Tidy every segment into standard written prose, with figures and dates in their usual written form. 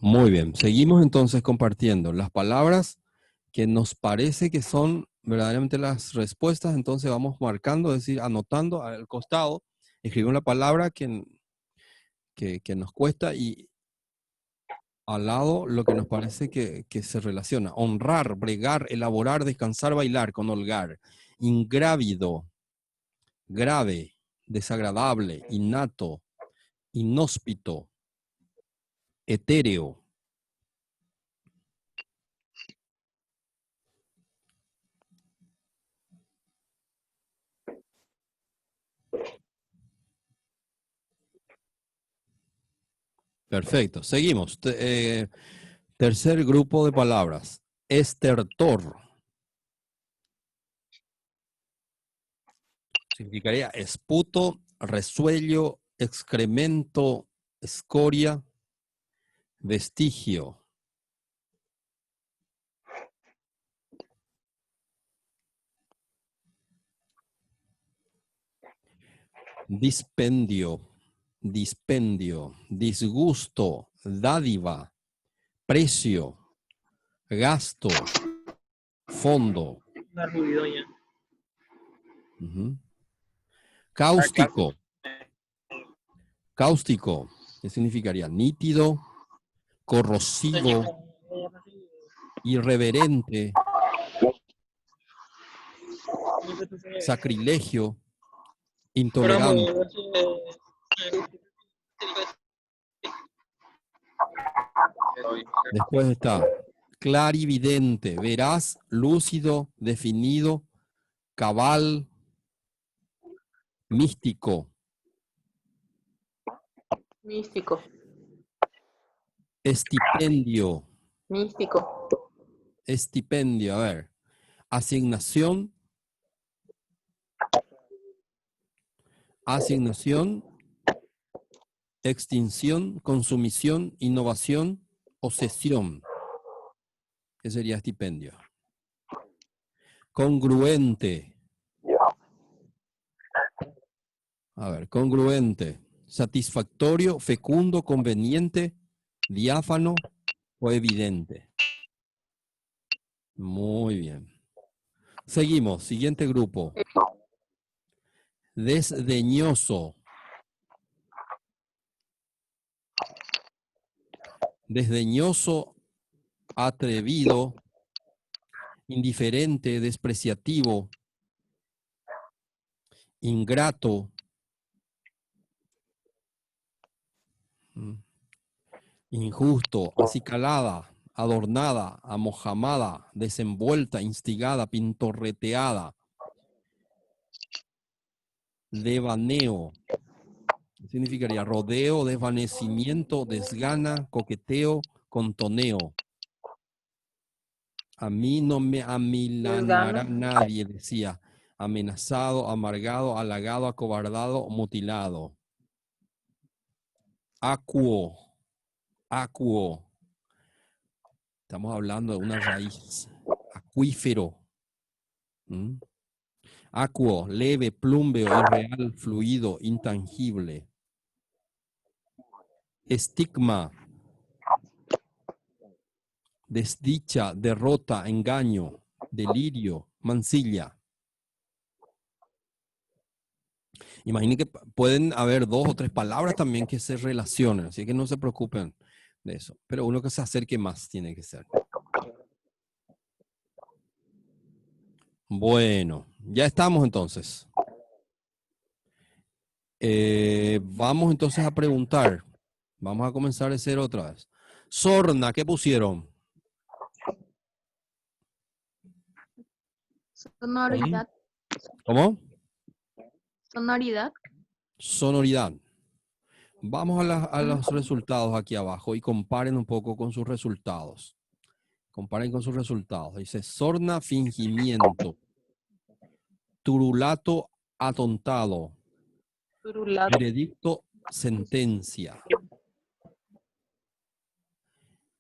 Muy bien, seguimos entonces compartiendo las palabras que nos parece que son verdaderamente las respuestas, entonces vamos marcando, es decir, anotando al costado, escribimos la palabra que nos cuesta y al lado lo que nos parece que se relaciona. Honrar, bregar, elaborar, descansar, bailar, con holgar. Ingrávido, grave, desagradable, innato, inhóspito, etéreo. Perfecto, seguimos. Tercer grupo de palabras. Estertor. Significaría esputo, resuello, excremento, escoria, vestigio. Dispendio, dispendio, disgusto, dádiva, precio, gasto, fondo. Una ruidoña. Ujú. Cáustico. Cáustico, ¿qué significaría? Nítido, corrosivo, irreverente, sacrilegio, intolerante. Después está clarividente, veraz, lúcido, definido, cabal, místico, Místico. estipendio, Místico. estipendio, a ver, asignación, asignación, extinción, consumición, innovación o cesión. ¿Qué sería estipendio? Congruente. A ver, congruente, satisfactorio, fecundo, conveniente, diáfano o evidente. Muy bien. Seguimos, siguiente grupo. Desdeñoso. Desdeñoso, atrevido, indiferente, despreciativo, ingrato, injusto, acicalada, adornada, amojamada, desenvuelta, instigada, pintorreteada, devaneo. ¿Qué significaría? Rodeo, desvanecimiento, desgana, coqueteo, contoneo. A mí no me amilanará nadie, decía. Amenazado, amargado, halagado, acobardado, mutilado. Acuo, acuo. Estamos hablando de una raíz. Acuífero. ¿Mm? Acuo, leve, plúmbeo, irreal, fluido, intangible. Estigma. Desdicha, derrota, engaño, delirio, mancilla. Imaginen que pueden haber 2 o 3 palabras también que se relacionen, así que no se preocupen de eso. Pero uno que se acerque más tiene que ser. Bueno, ya estamos entonces. Vamos entonces a preguntar. Vamos a comenzar de cero otra vez. Sorna, ¿qué pusieron? Sonoridad. ¿Cómo? Sonoridad. Sonoridad. Vamos a los resultados aquí abajo y comparen un poco con sus resultados. Comparen con sus resultados. Dice sorna, fingimiento. Turulato, atontado. Turulato. Veredicto, sentencia.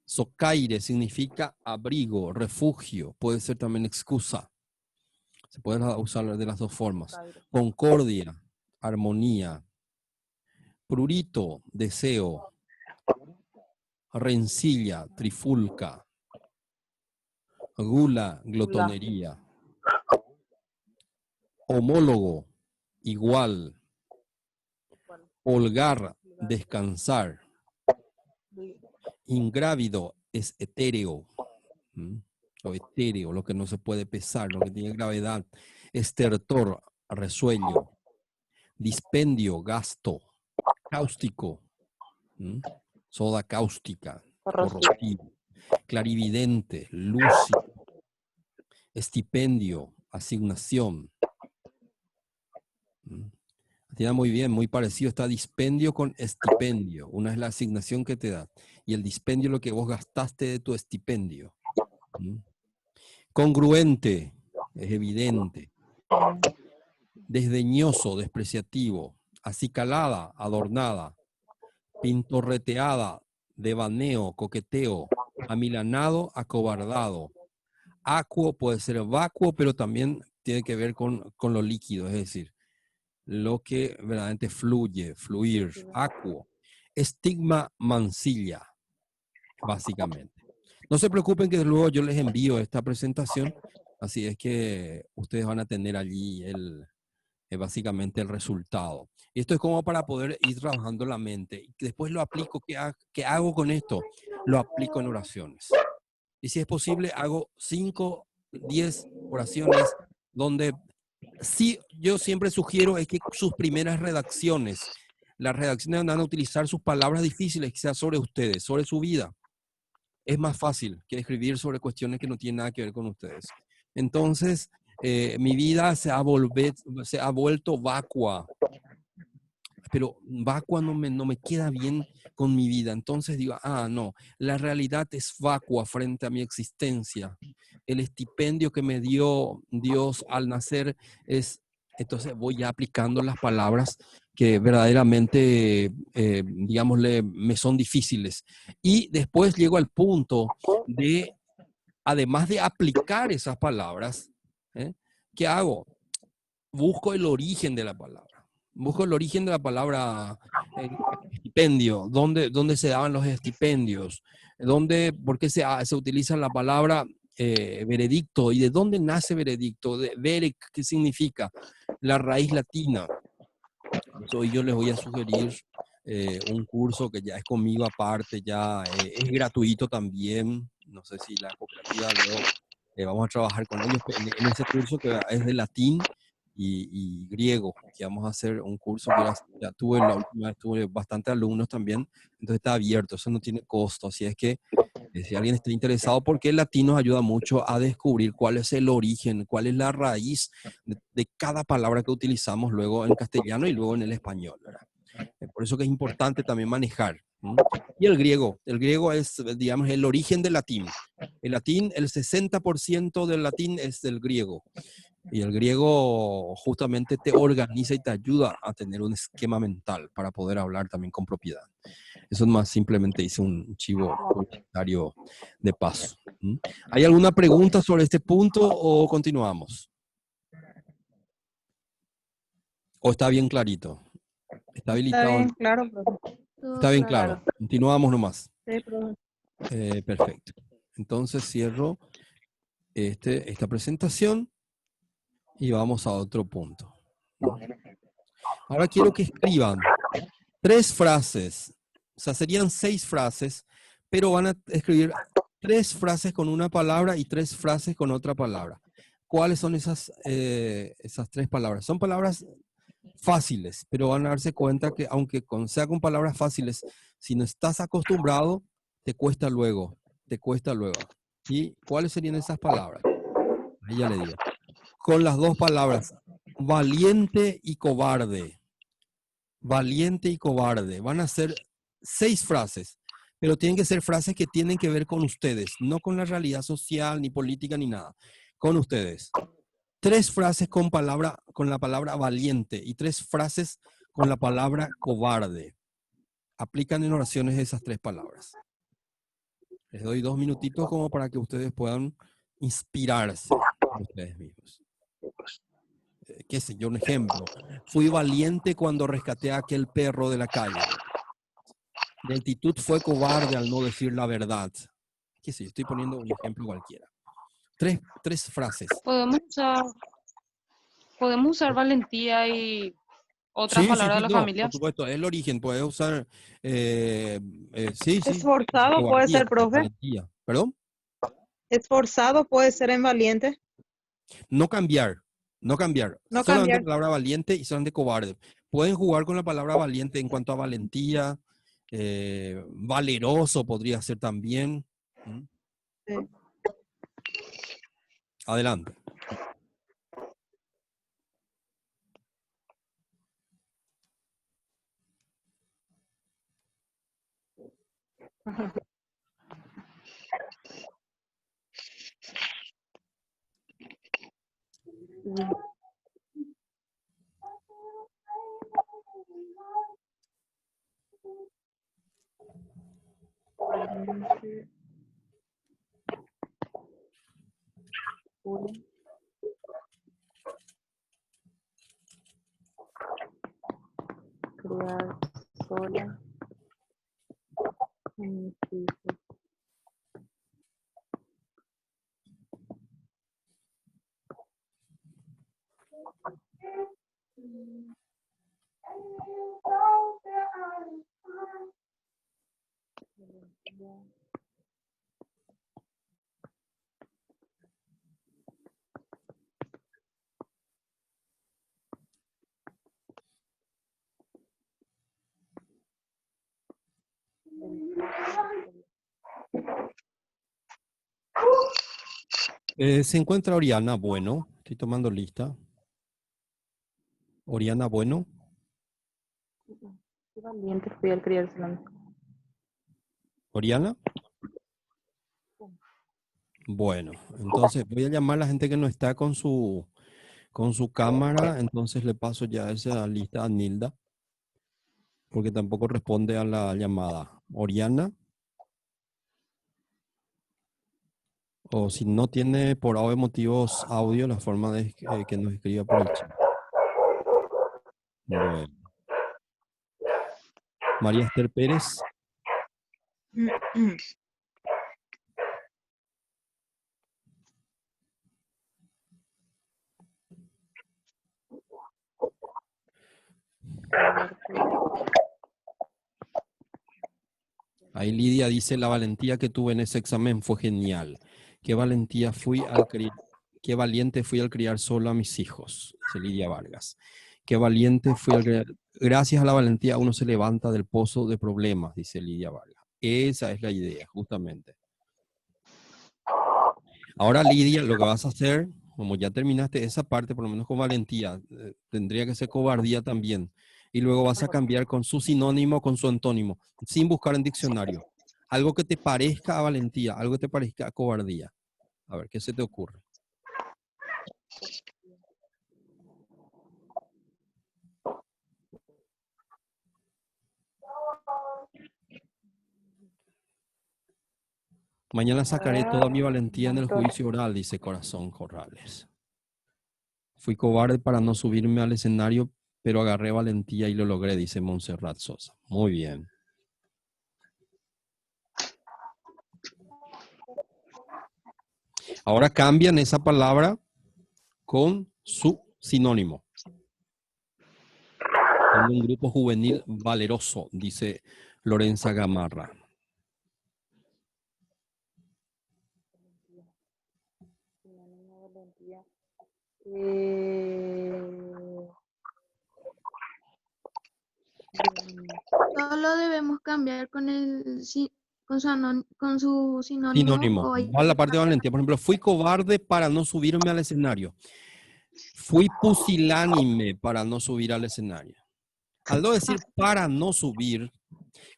Socaire significa abrigo, refugio. Puede ser también excusa. Se pueden usar de las dos formas. Concordia, armonía. Prurito, deseo. rencilla, trifulca, gula, glotonería, homólogo, igual, holgar, descansar, ingrávido es etéreo, o etéreo, lo que no se puede pesar, lo que tiene gravedad, estertor, resuello, dispendio, gasto, cáustico, soda cáustica, corrosivo, clarividente, lúcido, estipendio, asignación. Tiene muy bien, muy parecido. Está dispendio con estipendio. Una es la asignación que te da. Y el dispendio es lo que vos gastaste de tu estipendio. Congruente, es evidente. Desdeñoso, despreciativo. Acicalada, adornada. Pintorreteada, devaneo, coqueteo. Amilanado, acobardado. Acuo puede ser vacuo, pero también tiene que ver con lo líquido, es decir, lo que verdaderamente fluye, fluir, acuo. Estigma mancilla, básicamente. No se preocupen que luego yo les envío esta presentación, así es que ustedes van a tener allí básicamente el resultado. Y esto es como para poder ir trabajando la mente. Y después lo aplico. ¿Qué hago con esto? Lo aplico en oraciones. Y si es posible, hago 5, 10 oraciones donde sí, yo siempre sugiero es que sus primeras redacciones, las redacciones van a utilizar sus palabras difíciles, que sea sobre ustedes, sobre su vida. Es más fácil que escribir sobre cuestiones que no tienen nada que ver con ustedes. Entonces, mi vida se ha vuelto vacua, pero vacua no me queda bien con mi vida. Entonces digo, no, la realidad es vacua frente a mi existencia. El estipendio que me dio Dios al nacer es, entonces voy ya aplicando las palabras que verdaderamente, digámosle, me son difíciles. Y después llego al punto de, además de aplicar esas palabras, ¿qué hago? Busco el origen de la palabra. Busco el origen de la palabra estipendio, dónde se daban los estipendios, por qué se utiliza la palabra veredicto y de dónde nace veredicto, verec, ¿qué significa? La raíz latina. Hoy yo les voy a sugerir un curso que ya es conmigo aparte, ya es gratuito también. No sé si la cooperativa luego vamos a trabajar con ellos en ese curso que es de latín y griego, que vamos a hacer un curso que ya tuve la última vez, tuve bastantes alumnos también, entonces está abierto, eso no tiene costo, así es que si alguien está interesado, porque el latín nos ayuda mucho a descubrir cuál es el origen, cuál es la raíz de cada palabra que utilizamos luego en castellano y luego en el español, ¿verdad? Por eso que es importante también manejar. Y el griego es, digamos, el origen del latín. El latín, el 60% del latín es del griego. Y el griego justamente te organiza y te ayuda a tener un esquema mental para poder hablar también con propiedad. Eso más simplemente hice un chivo publicitario de paso. ¿Hay alguna pregunta sobre este punto o continuamos? ¿O está bien clarito? ¿Está habilitado? Está bien claro, profe. Está bien claro. Continuamos nomás. Sí, profe. Perfecto. Entonces cierro esta presentación y vamos a otro punto. Ahora quiero que escriban 3 frases. O sea, serían 6 frases, pero van a escribir 3 frases con una palabra y 3 frases con otra palabra. ¿Cuáles son esas 3 palabras? Son palabras fáciles, pero van a darse cuenta que aunque sea con palabras fáciles, si no estás acostumbrado, te cuesta luego, ¿Y cuáles serían esas palabras? Ahí ya le digo. Con las 2 palabras, valiente y cobarde. Valiente y cobarde. Van a ser 6 frases, pero tienen que ser frases que tienen que ver con ustedes, no con la realidad social, ni política, ni nada. Con ustedes. 3 frases con la palabra valiente y 3 frases con la palabra cobarde. Aplican en oraciones esas 3 palabras. Les doy 2 minutitos como para que ustedes puedan inspirarse ustedes mismos. Qué sé yo, un ejemplo. Fui valiente cuando rescaté a aquel perro de la calle. Mi actitud fue cobarde al no decir la verdad. ¿Qué sé yo? Estoy poniendo un ejemplo cualquiera. Tres frases. Podemos usar valentía y otras Sí, sí, palabras de sí, la no, familia. por supuesto, es el origen. Puedes usar, sí, sí, Esforzado puede cobardía, ser, profe. valentía. ¿Perdón? Esforzado puede ser en valiente. No cambiar, no cambiar. No Solamente cambiar. palabra valiente y solamente cobarde. Pueden jugar con la palabra valiente en cuanto a valentía, valeroso podría ser también. ¿Mm? Sí. Adelante. Criar sola. Se encuentra Oriana Bueno. Estoy tomando lista. Oriana Bueno. Qué valiente fui al criar sola. Oriana. Bueno, entonces voy a llamar a la gente que no está con su cámara. Entonces le paso ya esa lista a Nilda, porque tampoco responde a la llamada. Oriana. O si no tiene por de motivos audio, la forma de que nos escriba por el chat. Bueno. María Esther Pérez. Ahí Lidia dice, la valentía que tuve en ese examen fue genial. Qué valentía fui qué valiente fui al criar solo a mis hijos, dice Lidia Vargas. Qué valiente fui al criar. Gracias a la valentía uno se levanta del pozo de problemas, dice Lidia Vargas. Esa es la idea, justamente. Ahora, Lidia, lo que vas a hacer, como ya terminaste esa parte, por lo menos con valentía, tendría que ser cobardía también. Y luego vas a cambiar con su sinónimo, con su antónimo, sin buscar en diccionario. Algo que te parezca a valentía, algo que te parezca a cobardía. A ver, ¿qué se te ocurre? Mañana sacaré toda mi valentía en el juicio oral, dice Corazón Corrales. Fui cobarde para no subirme al escenario, pero agarré valentía y lo logré, dice Montserrat Sosa. Muy bien. Ahora cambian esa palabra con su sinónimo. En un grupo juvenil valeroso, dice Lorenza Gamarra. Solo debemos cambiar con con su sinónimo Sinónimo. o hay Va la que parte de cambiar. valentía. Por ejemplo, fui cobarde para no subirme al escenario. Fui pusilánime para no subir al escenario. Al no decir para no subir,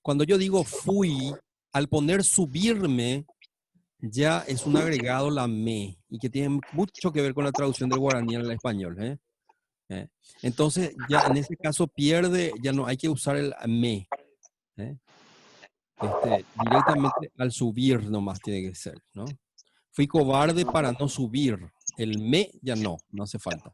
cuando yo digo fui, al poner subirme, ya es un agregado la me, y que tiene mucho que ver con la traducción del guaraní al español. Entonces, ya en ese caso pierde, ya no hay que usar el me. Directamente al subir nomás tiene que ser, ¿no? Fui cobarde para no subir. El me ya no hace falta.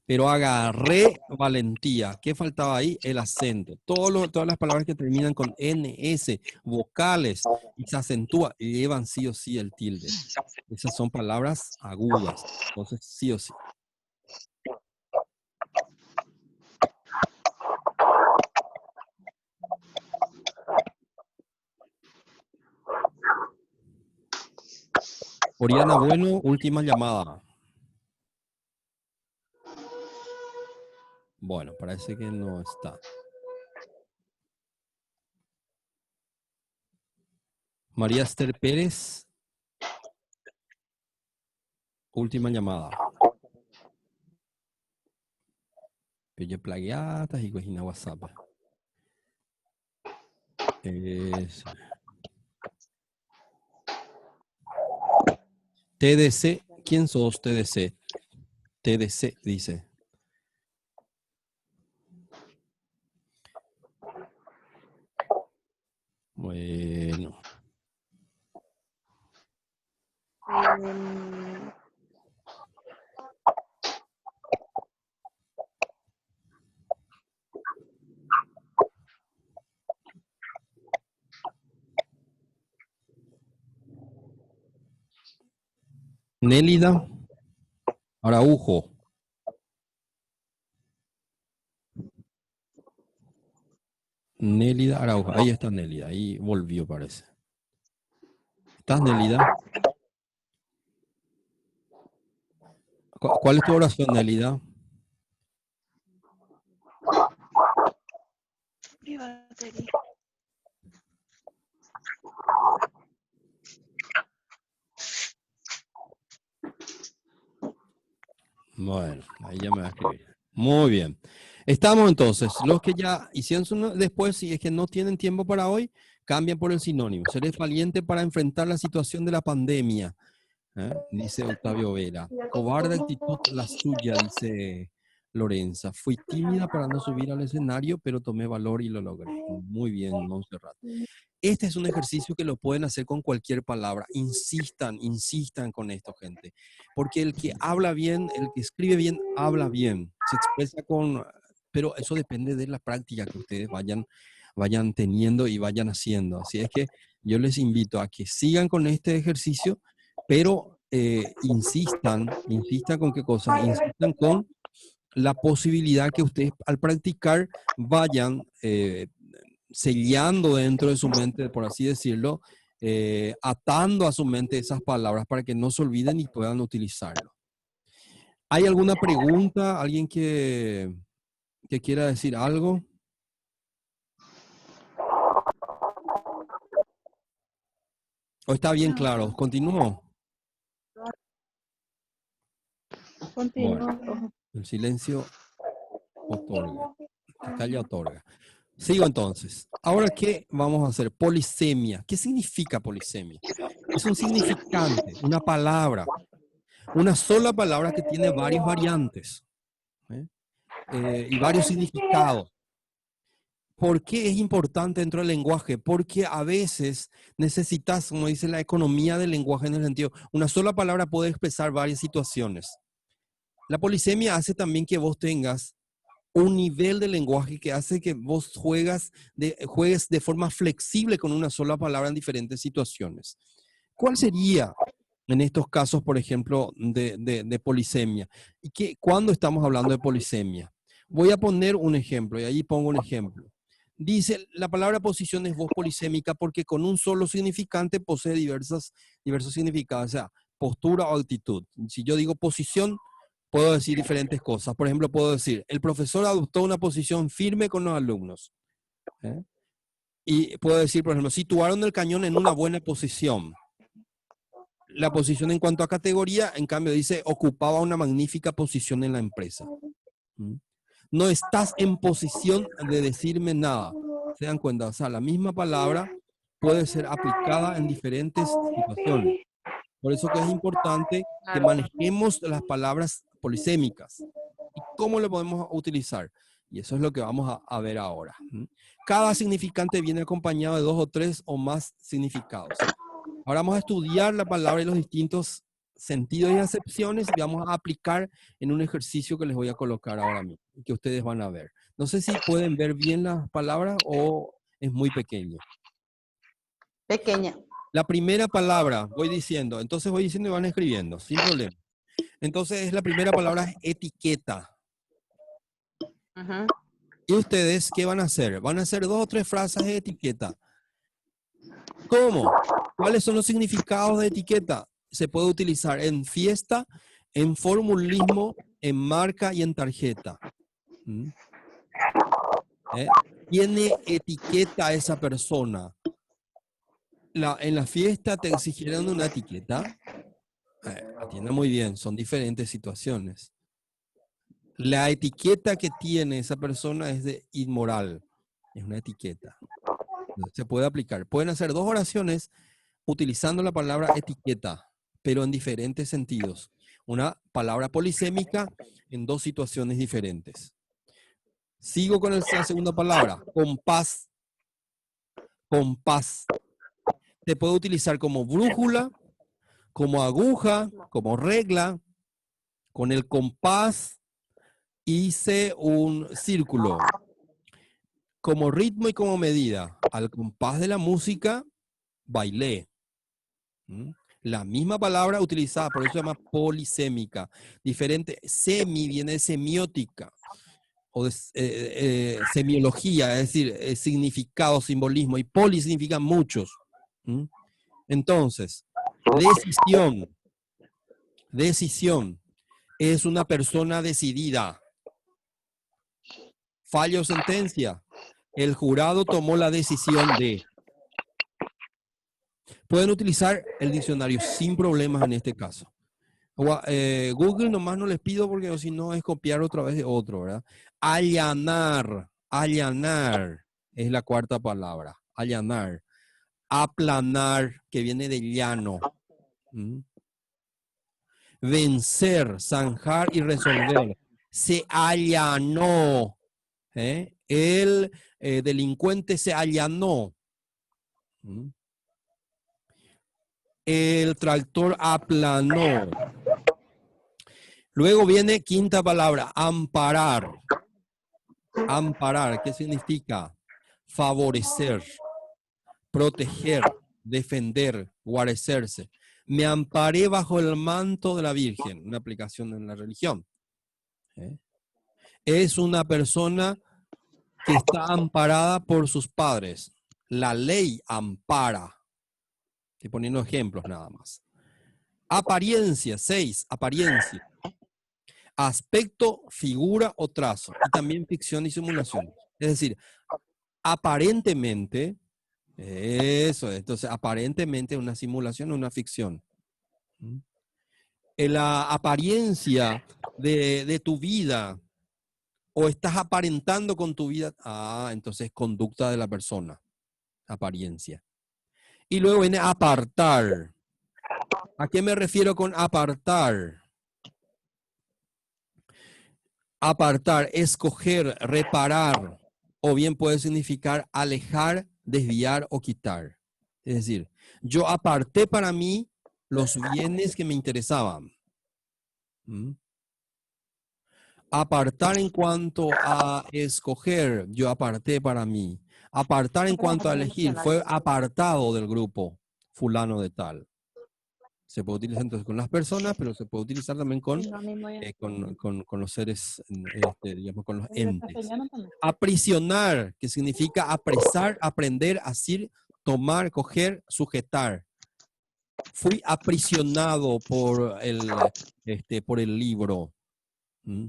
Pero agarré valentía. ¿Qué faltaba ahí? El acento. Todas las palabras que terminan con NS, vocales, y se acentúa, llevan sí o sí el tilde. Esas son palabras agudas. Entonces, sí o sí. Oriana Bueno, última llamada. Bueno, parece que no está. María Esther Pérez, última llamada. Pelle plagiatas y cogina WhatsApp. Eso. TDC, ¿quién sos TDC? TDC dice. Bueno. Nélida Araujo. Nélida Araujo. Ahí está Nélida. Ahí volvió, parece. ¿Estás, Nélida? ¿Cuál es tu oración, Nélida? Bueno, ahí ya me va a escribir. Muy bien. Estamos entonces. Los que ya hicieron después, si es que no tienen tiempo para hoy, cambian por el sinónimo. Seré valiente para enfrentar la situación de la pandemia, dice Octavio Vera. Cobarde actitud la suya, dice Lorenza. Fui tímida para no subir al escenario, pero tomé valor y lo logré. Muy bien, Montserrat. Este es un ejercicio que lo pueden hacer con cualquier palabra. Insistan con esto, gente. Porque el que habla bien, el que escribe bien, habla bien. Se expresa con... Pero eso depende de la práctica que ustedes vayan teniendo y vayan haciendo. Así es que yo les invito a que sigan con este ejercicio, pero insistan con qué cosa, insistan con la posibilidad que ustedes al practicar vayan sellando dentro de su mente, por así decirlo, atando a su mente esas palabras para que no se olviden y puedan utilizarlo. ¿Hay alguna pregunta? ¿Alguien que quiera decir algo? ¿O está bien claro? ¿Continúo? Bueno, el silencio otorga. La calle otorga. Sigo entonces. Ahora, ¿qué vamos a hacer? Polisemia. ¿Qué significa polisemia? Es un significante, una palabra, una sola palabra que tiene varias variantes y varios significados. ¿Por qué es importante dentro del lenguaje? Porque a veces necesitas, como dice la economía del lenguaje en el sentido, una sola palabra puede expresar varias situaciones. La polisemia hace también que vos tengas un nivel de lenguaje que hace que vos juegues de forma flexible con una sola palabra en diferentes situaciones. ¿Cuál sería en estos casos, por ejemplo, de polisemia? ¿Y cuándo estamos hablando de polisemia? Voy a poner un ejemplo, y ahí pongo un ejemplo. Dice, la palabra posición es voz polisémica porque con un solo significante posee diversos significados, o sea, postura o actitud. Si yo digo posición, puedo decir diferentes cosas. Por ejemplo, puedo decir, el profesor adoptó una posición firme con los alumnos. Y puedo decir, por ejemplo, situaron el cañón en una buena posición. La posición en cuanto a categoría, en cambio, dice, ocupaba una magnífica posición en la empresa. No estás en posición de decirme nada. ¿Se dan cuenta? O sea, la misma palabra puede ser aplicada en diferentes situaciones. Por eso que es importante que manejemos las palabras polisémicas. ¿Y cómo lo podemos utilizar? Y eso es lo que vamos a ver ahora. Cada significante viene acompañado de 2 o 3 o más significados. Ahora vamos a estudiar la palabra y los distintos sentidos y acepciones y vamos a aplicar en un ejercicio que les voy a colocar ahora mismo y que ustedes van a ver. No sé si pueden ver bien las palabras o es muy pequeño. Pequeña. La primera palabra, voy diciendo, entonces voy diciendo y van escribiendo, sin problema. Entonces la primera palabra es etiqueta. Ujú. ¿Y ustedes qué van a hacer? Van a hacer 2 o 3 frases de etiqueta. ¿Cómo? ¿Cuáles son los significados de etiqueta? Se puede utilizar en fiesta, en formulismo, en marca y en tarjeta. ¿Mm? ¿Tiene etiqueta esa persona? En la fiesta te exigieron una etiqueta. Atienda muy bien, son diferentes situaciones. La etiqueta que tiene esa persona es de inmoral. Es una etiqueta. Se puede aplicar. Pueden hacer 2 oraciones utilizando la palabra etiqueta, pero en diferentes sentidos. Una palabra polisémica en 2 situaciones diferentes. Sigo con la segunda palabra, compás. Compás. Se puede utilizar como brújula, como aguja, como regla. Con el compás hice un círculo. Como ritmo y como medida. Al compás de la música, bailé. ¿Mm? La misma palabra utilizada, por eso se llama polisémica. Diferente, semi viene de semiótica o de semiología, es decir, significado, simbolismo, y poli significa muchos. ¿Mm? Entonces, decisión. Decisión es una persona decidida. Fallo o sentencia. El jurado tomó la decisión de. Pueden utilizar el diccionario sin problemas en este caso. Google nomás no les pido porque si no es copiar otra vez de otro, ¿verdad? Allanar, allanar es la cuarta palabra, allanar. Aplanar, que viene de llano. ¿Mm? Vencer, zanjar y resolver. Se allanó. El delincuente se allanó. ¿Mm? El tractor aplanó. Luego viene quinta palabra, amparar. Amparar, ¿qué significa? Favorecer, proteger, defender, guarecerse. Me amparé bajo el manto de la Virgen, una aplicación en la religión. Es una persona que está amparada por sus padres. La ley ampara. Estoy poniendo ejemplos nada más. Apariencia, 6, apariencia. Aspecto, figura o trazo. Y también ficción y simulación. Es decir, aparentemente, eso, entonces aparentemente una simulación o una ficción. En la apariencia de tu vida o estás aparentando con tu vida, entonces conducta de la persona, apariencia. Y luego viene apartar. ¿A qué me refiero con apartar? Apartar, escoger, reparar, o bien puede significar alejar, desviar o quitar. Es decir, yo aparté para mí los bienes que me interesaban. ¿Mm? Apartar en cuanto a escoger, yo aparté para mí. Apartar en cuanto a elegir, fue apartado del grupo fulano de tal. Se puede utilizar entonces con las personas, pero se puede utilizar también con los seres, digamos, con los entes. Aprisionar, que significa apresar, aprender, asir, tomar, coger, sujetar. Fui aprisionado por el libro. ¿Mm?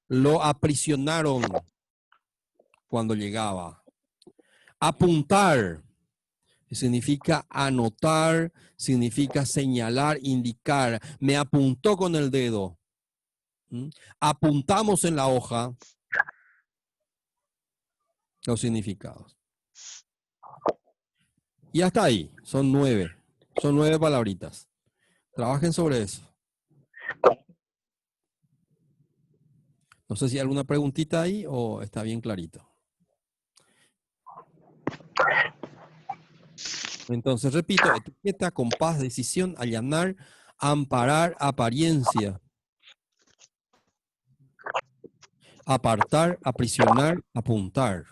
Lo aprisionaron cuando llegaba. Apuntar. Significa anotar, significa señalar, indicar. Me apuntó con el dedo. ¿Mm? Apuntamos en la hoja los significados. Y hasta ahí, son 9. Son 9 palabritas. Trabajen sobre eso. No sé si hay alguna preguntita ahí o está bien clarito. Entonces, repito, etiqueta, compás, decisión, allanar, Amparar apariencia. Apartar, aprisionar, apuntar.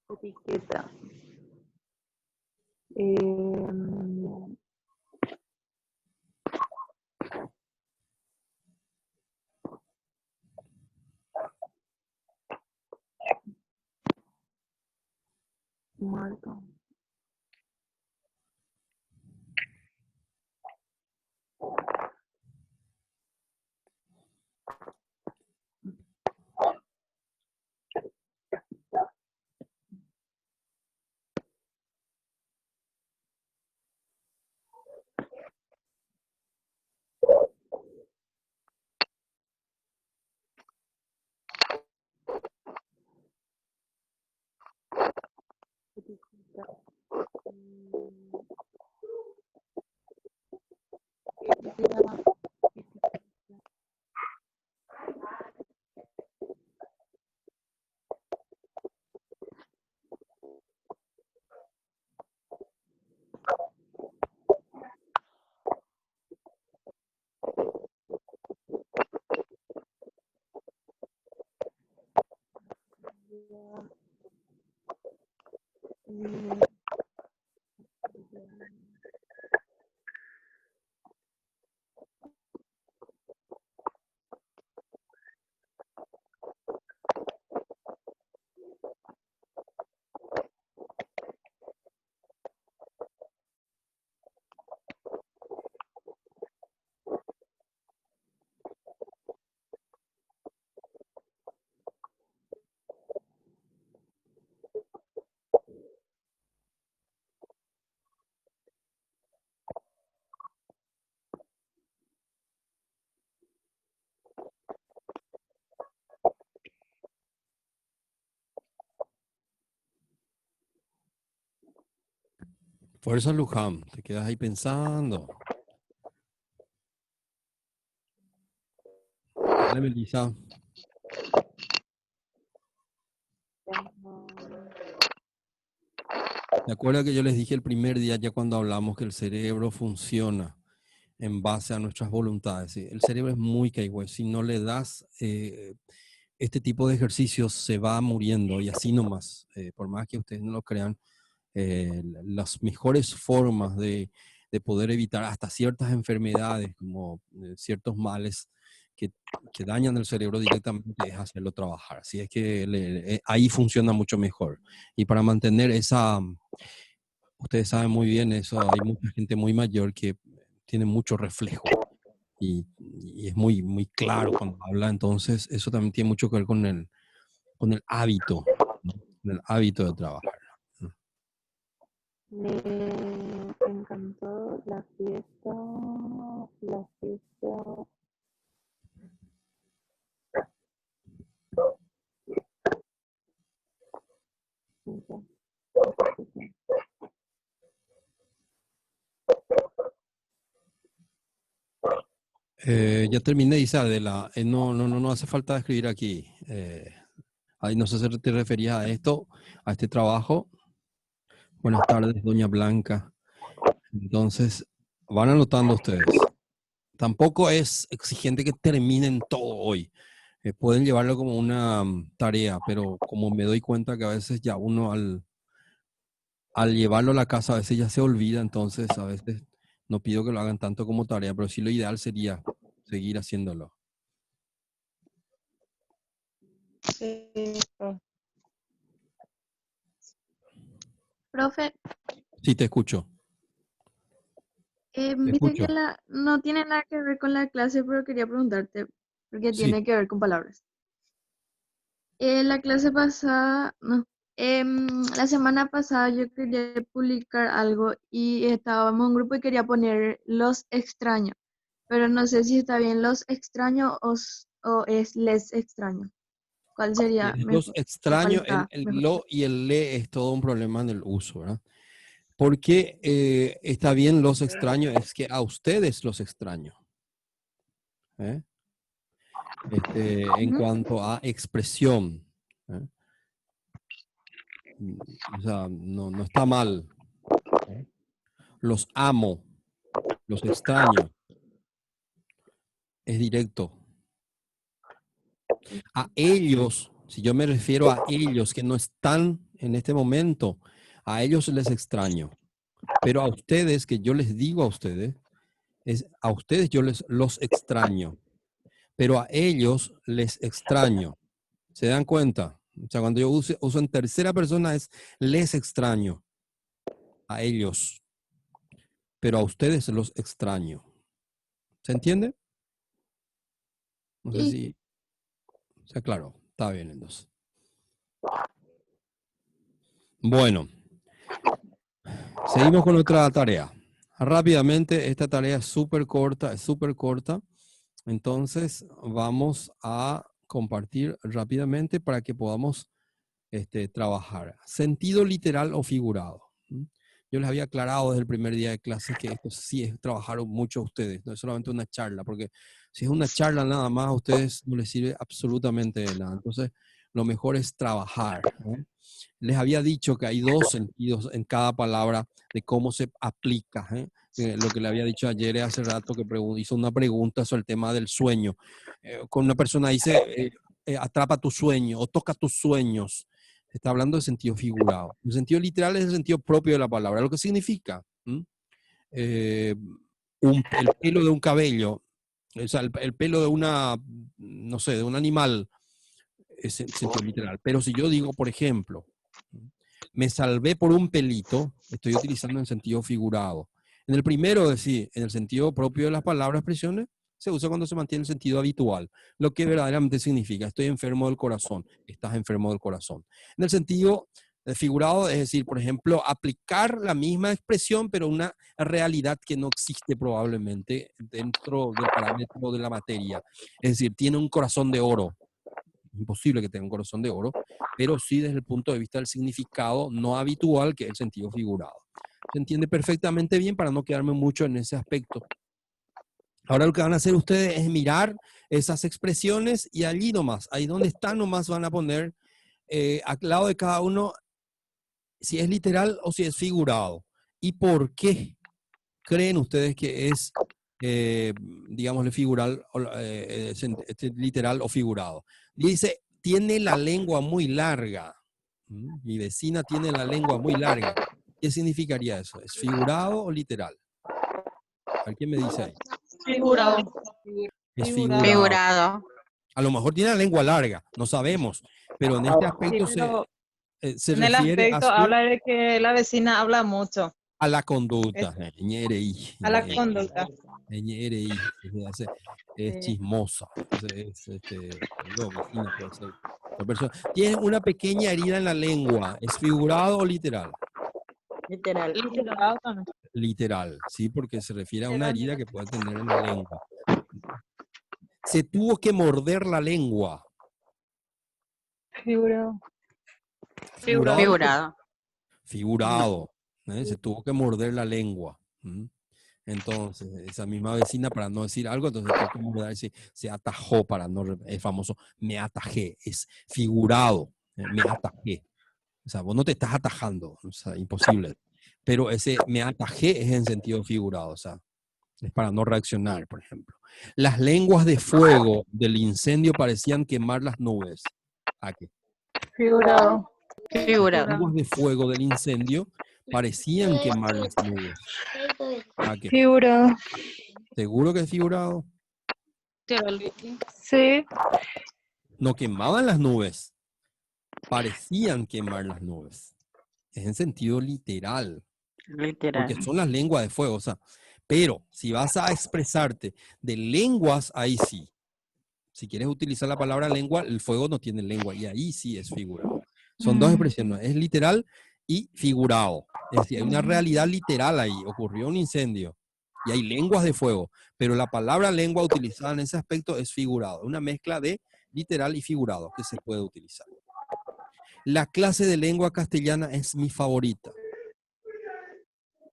Etiqueta. Marca. Etiqueta. Fuerza, Luján. Te quedas ahí pensando. Dale, Melissa. ¿Te acuerdas que yo les dije el primer día, ya cuando hablamos, que el cerebro funciona en base a nuestras voluntades? ¿Sí? El cerebro es muy caigüe. Si no le das este tipo de ejercicios, se va muriendo y así nomás. Por más que ustedes no lo crean, las mejores formas de poder evitar hasta ciertas enfermedades, como ciertos males que dañan el cerebro directamente, es hacerlo trabajar. Así es que ahí funciona mucho mejor. Y para mantener esa, ustedes saben muy bien eso, hay mucha gente muy mayor que tiene mucho reflejo y es muy, muy claro cuando habla. Entonces, eso también tiene mucho que ver con el hábito, ¿no? Con el hábito de trabajar. Me encantó la fiesta. La fiesta. Ya terminé, Isabela. No hace falta escribir aquí. Ahí no sé si te referías a esto, a este trabajo. Buenas tardes, doña Blanca. Entonces, van anotando ustedes. Tampoco es exigente que terminen todo hoy. Pueden llevarlo como una tarea, pero como me doy cuenta que a veces ya uno al llevarlo a la casa a veces ya se olvida, entonces a veces no pido que lo hagan tanto como tarea, pero sí lo ideal sería seguir haciéndolo. Sí. Profe, Sí, te escucho. Te viste que escucho. no tiene nada que ver con la clase, pero quería preguntarte, porque Sí. tiene que ver con palabras. La clase pasada, no, la semana pasada yo quería publicar algo y estábamos en un grupo y quería poner los extraños, pero no sé si está bien los extraños o es les extraño. ¿Cuál sería Los mejor? ¿O cuál extraños, está el mejor? lo y el le es todo un problema en el uso, ¿verdad? Porque está bien los extraños, es que a ustedes los extraño. ¿Eh? En Ujú. cuanto a expresión. ¿Eh? O sea, no está mal. ¿Eh? Los amo. Los extraño. Es directo. A ellos, si yo me refiero a ellos que no están en este momento, a ellos les extraño. Pero a ustedes, que yo les digo a ustedes yo los extraño. Pero a ellos les extraño. ¿Se dan cuenta? O sea, cuando yo uso en tercera persona es les extraño. A ellos. Pero a ustedes los extraño. ¿Se entiende? No sé Sí. si... O sea, claro, está bien entonces. Bueno, seguimos con otra tarea. Rápidamente, esta tarea es súper corta, Entonces, vamos a compartir rápidamente para que podamos trabajar. Sentido literal o figurado. ¿Mm? Yo les había aclarado desde el primer día de clase que esto sí es trabajar mucho a ustedes, no es solamente una charla, porque si es una charla nada más, a ustedes no les sirve absolutamente de nada. Entonces, lo mejor es trabajar, ¿no? Les había dicho que hay dos sentidos en cada palabra de cómo se aplica. Lo que le había dicho ayer hace rato que hizo una pregunta sobre el tema del sueño. Con una persona dice, atrapa tu sueño o toca tus sueños. Está hablando de sentido figurado. El sentido literal es el sentido propio de la palabra. Lo que significa el pelo de un cabello, o sea, el pelo de una, no sé, de un animal, es el sentido literal. Pero si yo digo, por ejemplo, me salvé por un pelito, estoy utilizando en sentido figurado. En el primero, decir, en el sentido propio de las palabras, expresiones, se usa cuando se mantiene el sentido habitual, lo que verdaderamente significa, estoy enfermo del corazón, estás enfermo del corazón. En el sentido figurado, es decir, por ejemplo, aplicar la misma expresión, pero una realidad que no existe probablemente dentro del parámetro de la materia. Es decir, tiene un corazón de oro. Imposible que tenga un corazón de oro, pero sí desde el punto de vista del significado no habitual, que es el sentido figurado. Se entiende perfectamente bien para no quedarme mucho en ese aspecto. Ahora lo que van a hacer ustedes es mirar esas expresiones y allí nomás, ahí donde están nomás van a poner al lado de cada uno si es literal o si es figurado. ¿Y por qué creen ustedes que es, digámosle, literal o figurado? Dice, tiene la lengua muy larga. Mi vecina tiene la lengua muy larga. ¿Qué significaría eso? ¿Es figurado o literal? ¿Alguien me dice ahí? Figurado. Es Figurado. Figurado. A lo mejor tiene la lengua larga, no sabemos, pero en este Sí, aspecto pero se en el refiere aspecto habla de que la vecina habla mucho a la conducta. a la conducta. Es Sí. chismosa. Vecina puede ser. Tiene una pequeña herida en la lengua. ¿Es figurado o literal? Literal. Figurado también. Literal, sí, porque se refiere a una Literal. herida que puede tener en la lengua. Se tuvo que morder la lengua. Figurado. ¿Figurado? Figurado. Figurado. Se tuvo que morder la lengua. Entonces, esa misma vecina, para no decir algo, entonces tuvo que mordar, se atajó para no, es famoso, me atajé, es figurado, me atajé. O sea, vos no te estás atajando, o sea, imposible. Pero ese me atajé es en sentido figurado, o sea, es para no reaccionar, por ejemplo. Las lenguas de fuego del incendio parecían quemar las nubes. ¿A qué? Figurado. Figurado. Las lenguas de fuego del incendio parecían quemar las nubes. ¿A qué? Figurado. ¿Seguro que es figurado? Literal. Sí. No quemaban las nubes, parecían quemar las nubes. Es en sentido literal, Literal. porque son las lenguas de fuego. O sea, pero si vas a expresarte de lenguas, ahí sí. Si quieres utilizar la palabra lengua, el fuego no tiene lengua y ahí sí es figurado. Son dos expresiones, es literal y figurado. Es decir, hay una realidad literal ahí. Ocurrió un incendio y hay lenguas de fuego, pero la palabra lengua utilizada en ese aspecto es figurado. Una mezcla de literal y figurado que se puede utilizar. La clase de lengua castellana es mi favorita.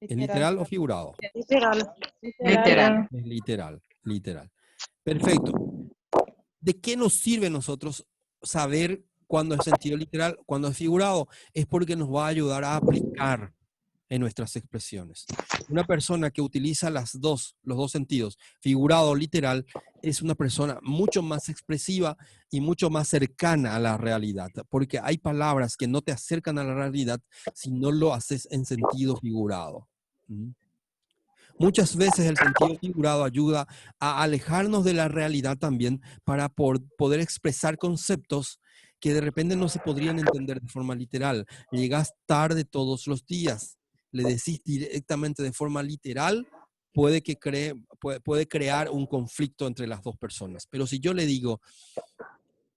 ¿Es literal o figurado? Literal. Literal. Es literal, literal. Perfecto. ¿De qué nos sirve a nosotros saber cuándo es sentido literal, cuándo es figurado? Es porque nos va a ayudar a aplicar en nuestras expresiones. Una persona que utiliza los dos sentidos, figurado o literal, es una persona mucho más expresiva y mucho más cercana a la realidad, porque hay palabras que no te acercan a la realidad si no lo haces en sentido figurado. ¿Mm? Muchas veces el sentido figurado ayuda a alejarnos de la realidad también para poder expresar conceptos que de repente no se podrían entender de forma literal. Llegas tarde todos los días, le decís directamente de forma literal, puede crear un conflicto entre las dos personas. Pero si yo le digo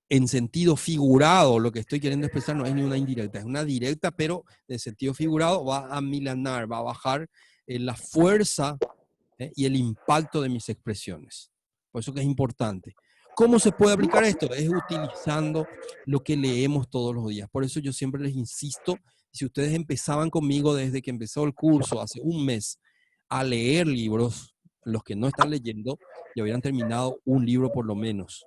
en sentido figurado, lo que estoy queriendo expresar no es ni una indirecta, es una directa, pero en sentido figurado va a milanar, va a bajar la fuerza y el impacto de mis expresiones. Por eso que es importante. ¿Cómo se puede aplicar esto? Es utilizando lo que leemos todos los días. Por eso yo siempre les insisto, si ustedes empezaban conmigo desde que empezó el curso, hace un mes, a leer libros, los que no están leyendo, ya hubieran terminado un libro por lo menos.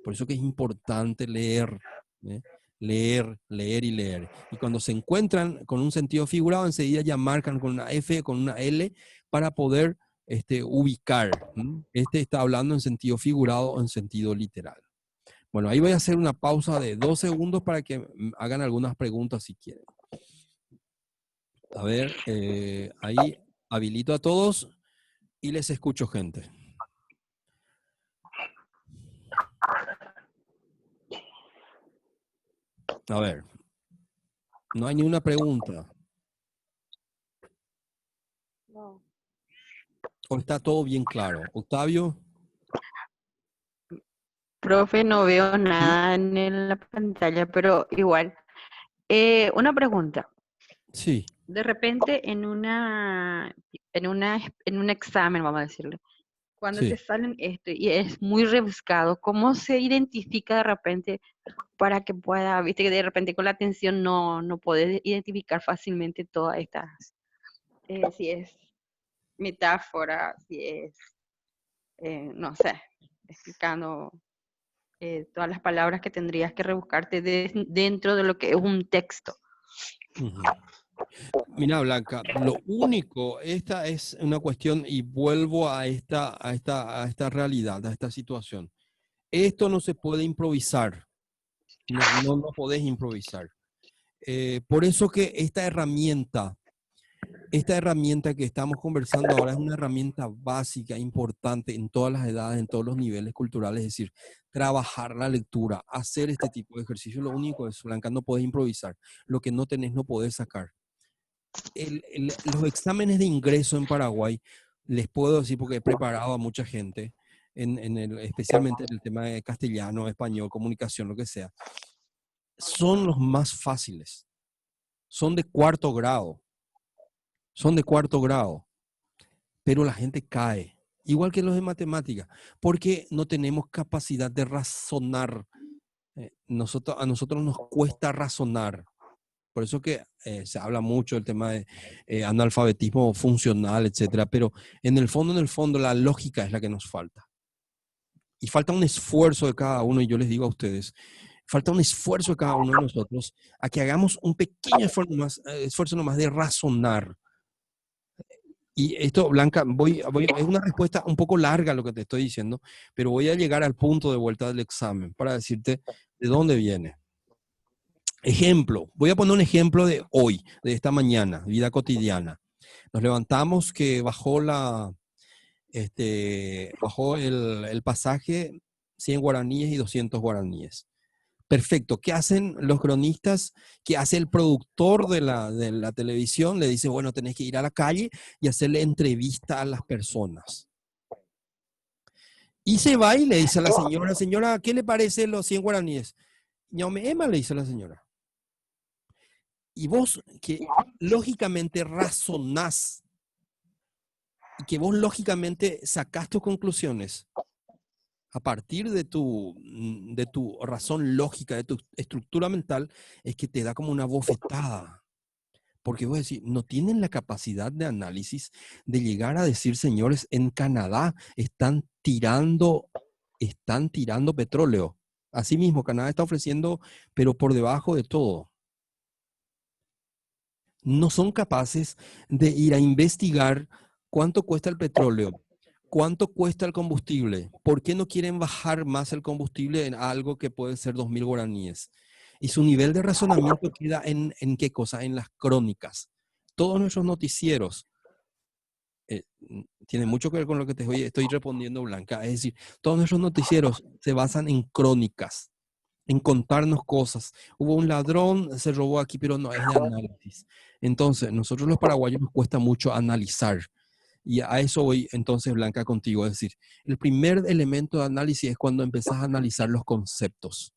Por eso que es importante leer, ¿eh? Leer, leer y leer. Y cuando se encuentran con un sentido figurado, enseguida ya marcan con una F, con una L, para poder ubicar. Este está hablando en sentido figurado o en sentido literal. Bueno, ahí voy a hacer una pausa de 2 segundos para que hagan algunas preguntas si quieren. A ver, ahí habilito a todos y les escucho, gente. A ver, no hay ni una pregunta. No. ¿O está todo bien claro? Octavio. Profe, no veo nada en la pantalla, pero igual. Una pregunta. Sí, De repente en un examen, vamos a decirle, cuando te sí. salen esto y es muy rebuscado, ¿cómo se identifica de repente para que pueda, viste que de repente con la atención no puedes identificar fácilmente todas estas, si es metáfora, si es, no sé, explicando todas las palabras que tendrías que rebuscarte dentro de lo que es un texto? Ujú. Mira, Blanca, lo único, esta es una cuestión y vuelvo a esta realidad, a esta situación. Esto no se puede improvisar, no lo podés improvisar. Por eso que esta herramienta que estamos conversando ahora es una herramienta básica, importante en todas las edades, en todos los niveles culturales, es decir, trabajar la lectura, hacer este tipo de ejercicio. Lo único es, Blanca, no podés improvisar. Lo que no tenés no podés sacar. Los exámenes de ingreso en Paraguay, les puedo decir porque he preparado a mucha gente, especialmente en el tema de castellano, español, comunicación, lo que sea, son los más fáciles. Son de cuarto grado. Son de cuarto grado. Pero la gente cae. Igual que los de matemáticas. Porque no tenemos capacidad de razonar. A nosotros nos cuesta razonar. Por eso que se habla mucho del tema de analfabetismo funcional, etcétera. Pero en el fondo, la lógica es la que nos falta. Y falta un esfuerzo de cada uno, y yo les digo a ustedes, falta un esfuerzo de cada uno de nosotros a que hagamos un pequeño esfuerzo nomás de razonar. Y esto, Blanca, es una respuesta un poco larga lo que te estoy diciendo, pero voy a llegar al punto de vuelta del examen para decirte de dónde viene. Ejemplo, voy a poner un ejemplo de hoy, de esta mañana, vida cotidiana. Nos levantamos que bajó el pasaje 100 guaraníes y 200 guaraníes. Perfecto. ¿Qué hacen los cronistas? ¿Qué hace el productor de la televisión? Le dice, bueno, tenés que ir a la calle y hacerle entrevista a las personas. Y se va y le dice a la señora, ¿qué le parece los 100 guaraníes? Ñaume Emma, le dice a la señora. Y vos que lógicamente razonás y que vos lógicamente sacás tus conclusiones a partir de tu razón lógica, de tu estructura mental, es que te da como una bofetada. Porque vos decís, no tienen la capacidad de análisis de llegar a decir, señores, en Canadá están tirando petróleo. Asimismo, Canadá está ofreciendo, pero por debajo de todo. no son capaces de ir a investigar cuánto cuesta el petróleo, cuánto cuesta el combustible, por qué no quieren bajar más el combustible en algo que puede ser 2.000 guaraníes. Y su nivel de razonamiento queda ¿en qué cosa? En las crónicas. Todos nuestros noticieros, tiene mucho que ver con lo que estoy respondiendo, Blanca. Es decir, todos nuestros noticieros se basan en crónicas, en contarnos cosas. Hubo un ladrón, se robó aquí, pero no es de análisis. Entonces, nosotros los paraguayos nos cuesta mucho analizar. Y a eso voy entonces, Blanca, contigo. Es decir, el primer elemento de análisis es cuando empezás a analizar los conceptos.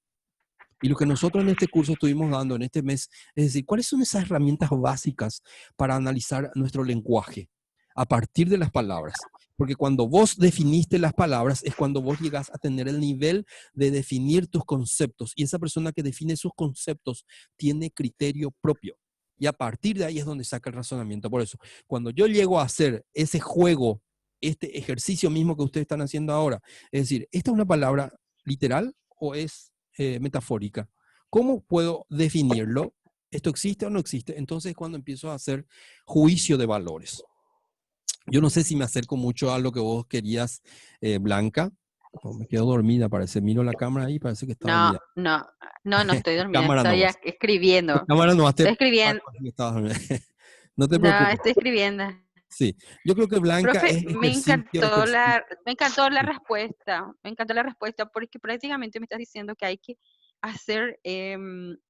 Y lo que nosotros en este curso estuvimos dando en este mes, es decir, ¿cuáles son esas herramientas básicas para analizar nuestro lenguaje a partir de las palabras? Porque cuando vos definiste las palabras es cuando vos llegás a tener el nivel de definir tus conceptos. Y esa persona que define sus conceptos tiene criterio propio. Y a partir de ahí es donde saca el razonamiento. Por eso, cuando yo llego a hacer ese juego, este ejercicio mismo que ustedes están haciendo ahora, es decir, ¿esta es una palabra literal o es metafórica? ¿Cómo puedo definirlo? ¿Esto existe o no existe? Entonces es cuando empiezo a hacer juicio de valores. Yo no sé si me acerco mucho a lo que vos querías, Blanca. Oh, me quedo dormida, parece. Miro la cámara ahí, parece que está No, dormida. no estoy dormida, Cámara estoy nomás. escribiendo. Cámara nomás Estoy te escribiendo. parece que estabas dormida. No te No, preocupes. estoy escribiendo. Sí, yo creo que Blanca Profe, es ejercicio. me encantó la Sí. respuesta, me encantó la respuesta porque prácticamente me estás diciendo que hay que hacer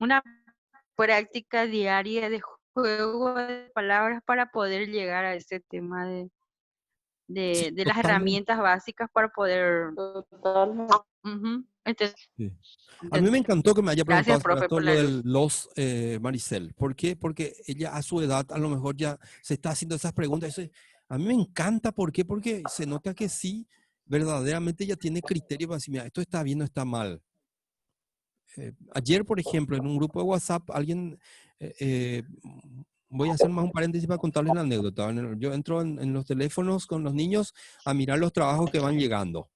una práctica diaria de juego de palabras para poder llegar a ese tema Sí, de las totalmente. herramientas básicas para poder... Totalmente. Ujú, entonces, Sí. A mí me encantó que me haya preguntado gracias, sobre profe, esto, por lo la del luz. los Maricel. ¿Por qué? Porque ella a su edad a lo mejor ya se está haciendo esas preguntas. A mí me encanta, ¿por qué? Porque se nota que sí, verdaderamente ella tiene criterio para decir, mira, esto está bien o está mal. Ayer, por ejemplo, en un grupo de WhatsApp, alguien, eh, eh, voy a hacer más un paréntesis para contarles la anécdota. Yo entro en los teléfonos con los niños a mirar los trabajos que van llegando.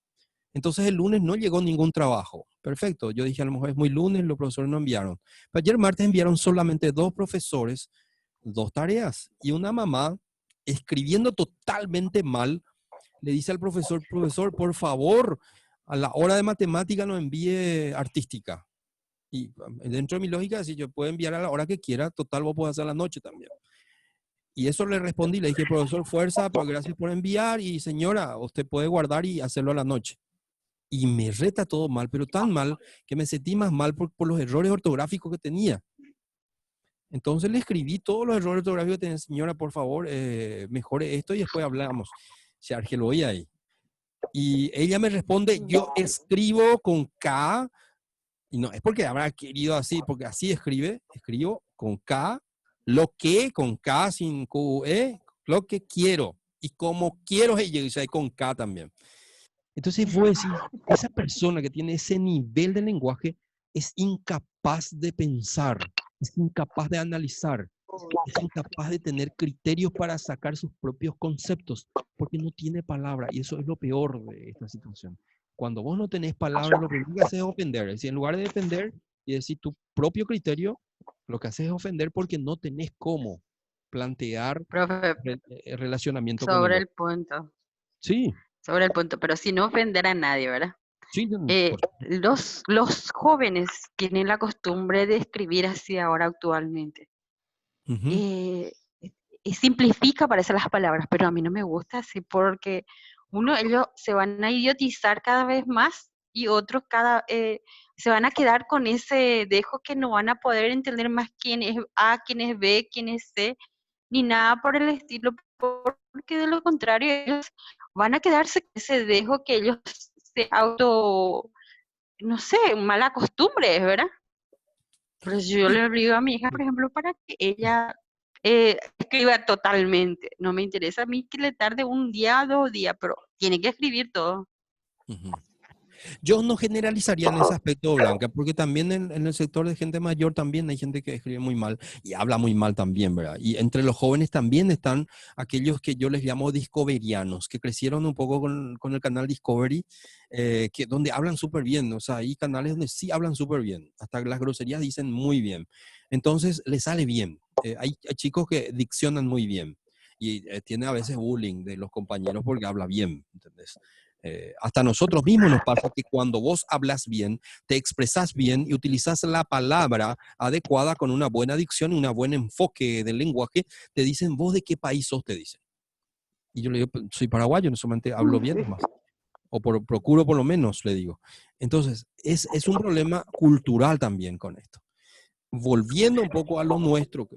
Entonces el lunes no llegó ningún trabajo. Perfecto. Yo dije, a lo mejor es muy lunes, los profesores no enviaron. Pero ayer martes enviaron solamente 2 profesores, 2 tareas. Y una mamá, escribiendo totalmente mal, le dice al profesor, profesor, por favor, a la hora de matemática no envíe artística. Y dentro de mi lógica, si yo puedo enviar a la hora que quiera, total, vos podés hacer a la noche también. Y eso le respondí, le dije, profesor, fuerza, pues gracias por enviar y señora, usted puede guardar y hacerlo a la noche. Y me reta todo mal, pero tan mal que me sentí más mal por los errores ortográficos que tenía. Entonces le escribí todos los errores ortográficos que tenía, señora, por favor, mejore esto y después hablamos. Se argeló ahí. Y ella me responde, yo escribo con K, y no es porque habrá querido así, porque así escribo con K, lo que, con K sin QE, lo que quiero. Y como quiero, ella dice con K también. Entonces vos decís, esa persona que tiene ese nivel de lenguaje es incapaz de pensar, es incapaz de analizar, es incapaz de tener criterios para sacar sus propios conceptos, porque no tiene palabra. Y eso es lo peor de esta situación. Cuando vos no tenés palabra, lo primero que haces es ofender. Es decir, en lugar de defender y decir tu propio criterio, lo que haces es ofender porque no tenés cómo plantear Profe, relacionamiento con el sobre el otro. punto, Sí, pero sin ofender a nadie, ¿verdad? sí, Los jóvenes tienen la costumbre de escribir así ahora actualmente. ujú. Eh, y simplifica, parece las palabras, pero a mí no me gusta así porque ellos se van a idiotizar cada vez más y otros se van a quedar con ese dejo que no van a poder entender más quién es A, quién es B, quién es C, ni nada por el estilo, porque de lo contrario ellos van a quedarse con ese dejo que ellos se no sé, mala costumbre, ¿verdad? Pero si yo le obligo a mi hija, por ejemplo, para que ella escriba totalmente. No me interesa a mí que le tarde un día, 2 días, pero tiene que escribir todo. Ujú. Yo no generalizaría en ese aspecto, Blanca, porque también en el sector de gente mayor también hay gente que escribe muy mal y habla muy mal también, ¿verdad? Y entre los jóvenes también están aquellos que yo les llamo discoverianos, que crecieron un poco con el canal Discovery, donde hablan súper bien, o sea, hay canales donde sí hablan súper bien, hasta las groserías dicen muy bien. Entonces, les sale bien. hay chicos que diccionan muy bien y tiene a veces bullying de los compañeros porque habla bien, ¿entendés? Hasta a nosotros mismos nos pasa que cuando vos hablas bien, te expresas bien y utilizas la palabra adecuada con una buena dicción y un buen enfoque del lenguaje, te dicen, ¿vos de qué país sos? Te dicen. Y yo le digo, soy paraguayo, no solamente hablo bien nomás. O procuro por lo menos, le digo. Entonces, es un problema cultural también con esto. Volviendo un poco a lo nuestro,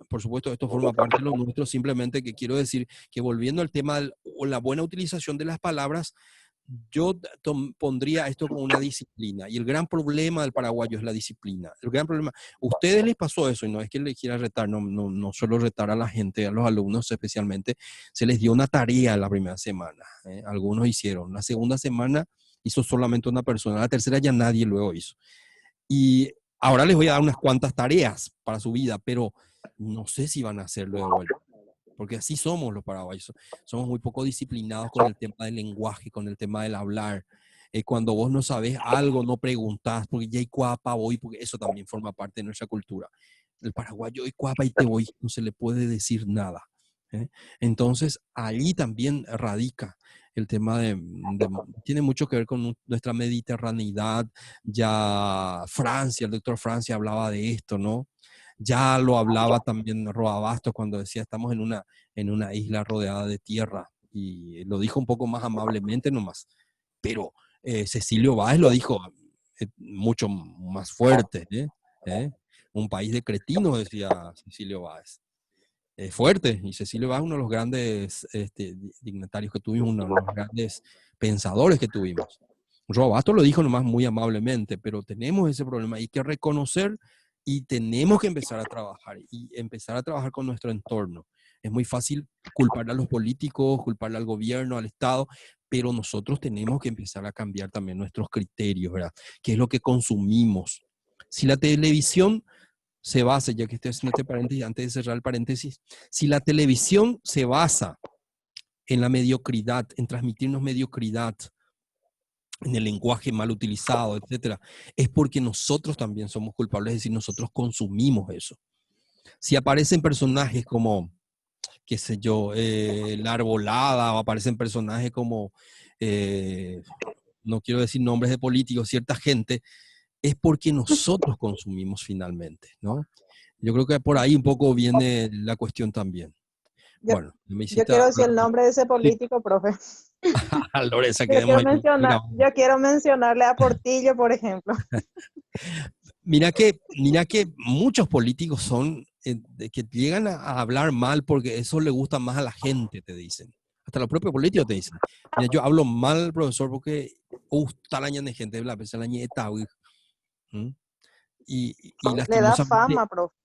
por supuesto esto forma parte de lo nuestro, simplemente que quiero decir que volviendo al tema de la buena utilización de las palabras, yo pondría esto como una disciplina. Y el gran problema del paraguayo es la disciplina. El gran problema, a ustedes les pasó eso, y no es que les quiera retar, no suelo retar a la gente, a los alumnos especialmente, se les dio una tarea la primera semana. Algunos hicieron. La segunda semana hizo solamente una persona, la tercera ya nadie luego hizo. Y ahora les voy a dar unas cuantas tareas para su vida, pero no sé si van a hacerlo de vuelta. Porque así somos los paraguayos. Somos muy poco disciplinados con el tema del lenguaje, con el tema del hablar. Cuando vos no sabes algo, no preguntás, porque ya hay cuapa, voy, porque eso también forma parte de nuestra cultura. El paraguayo, hay cuapa y te voy, no se le puede decir nada. Entonces, allí también radica el tema tiene mucho que ver con nuestra mediterraneidad. Ya Francia, el doctor Francia hablaba de esto, ¿no? Ya lo hablaba también Roa Bastos cuando decía estamos en una isla rodeada de tierra, y lo dijo un poco más amablemente nomás, pero Cecilio Báez lo dijo mucho más fuerte, ¿eh? ¿Eh? Un país de cretinos, decía Cecilio Báez. Fuerte, y Cecilio Báez, uno de los grandes dignatarios que tuvimos, uno de los grandes pensadores que tuvimos. Roa Bastos lo dijo nomás muy amablemente, pero tenemos ese problema, hay que reconocer y tenemos que empezar a trabajar y empezar a trabajar con nuestro entorno. Es muy fácil culpar a los políticos, culpar al gobierno, al Estado, pero nosotros tenemos que empezar a cambiar también nuestros criterios, ¿verdad? ¿Qué es lo que consumimos? Si la televisión se basa, ya que estoy haciendo este paréntesis, antes de cerrar el paréntesis, si la televisión se basa en la mediocridad, en transmitirnos mediocridad, en el lenguaje mal utilizado, etcétera, es porque nosotros también somos culpables, es decir, nosotros consumimos eso. Si aparecen personajes como, qué sé yo, La Arbolada, o aparecen personajes como, no quiero decir nombres de políticos, cierta gente, es porque nosotros consumimos finalmente, ¿no? Yo creo que por ahí un poco viene la cuestión también. Yo, Bueno, me yo hiciste quiero decir el hablar. nombre de ese Sí. político, profe. Loresa, Yo quedemos quiero ahí. yo quiero mencionarle a Portillo, por ejemplo. Mira que muchos políticos son que llegan a hablar mal porque eso le gusta más a la gente, te dicen. Hasta los propios políticos te dicen. Mira, yo hablo mal, profesor, porque está la de gente, la persona está. Y Le da lastimosamente, fama, profe.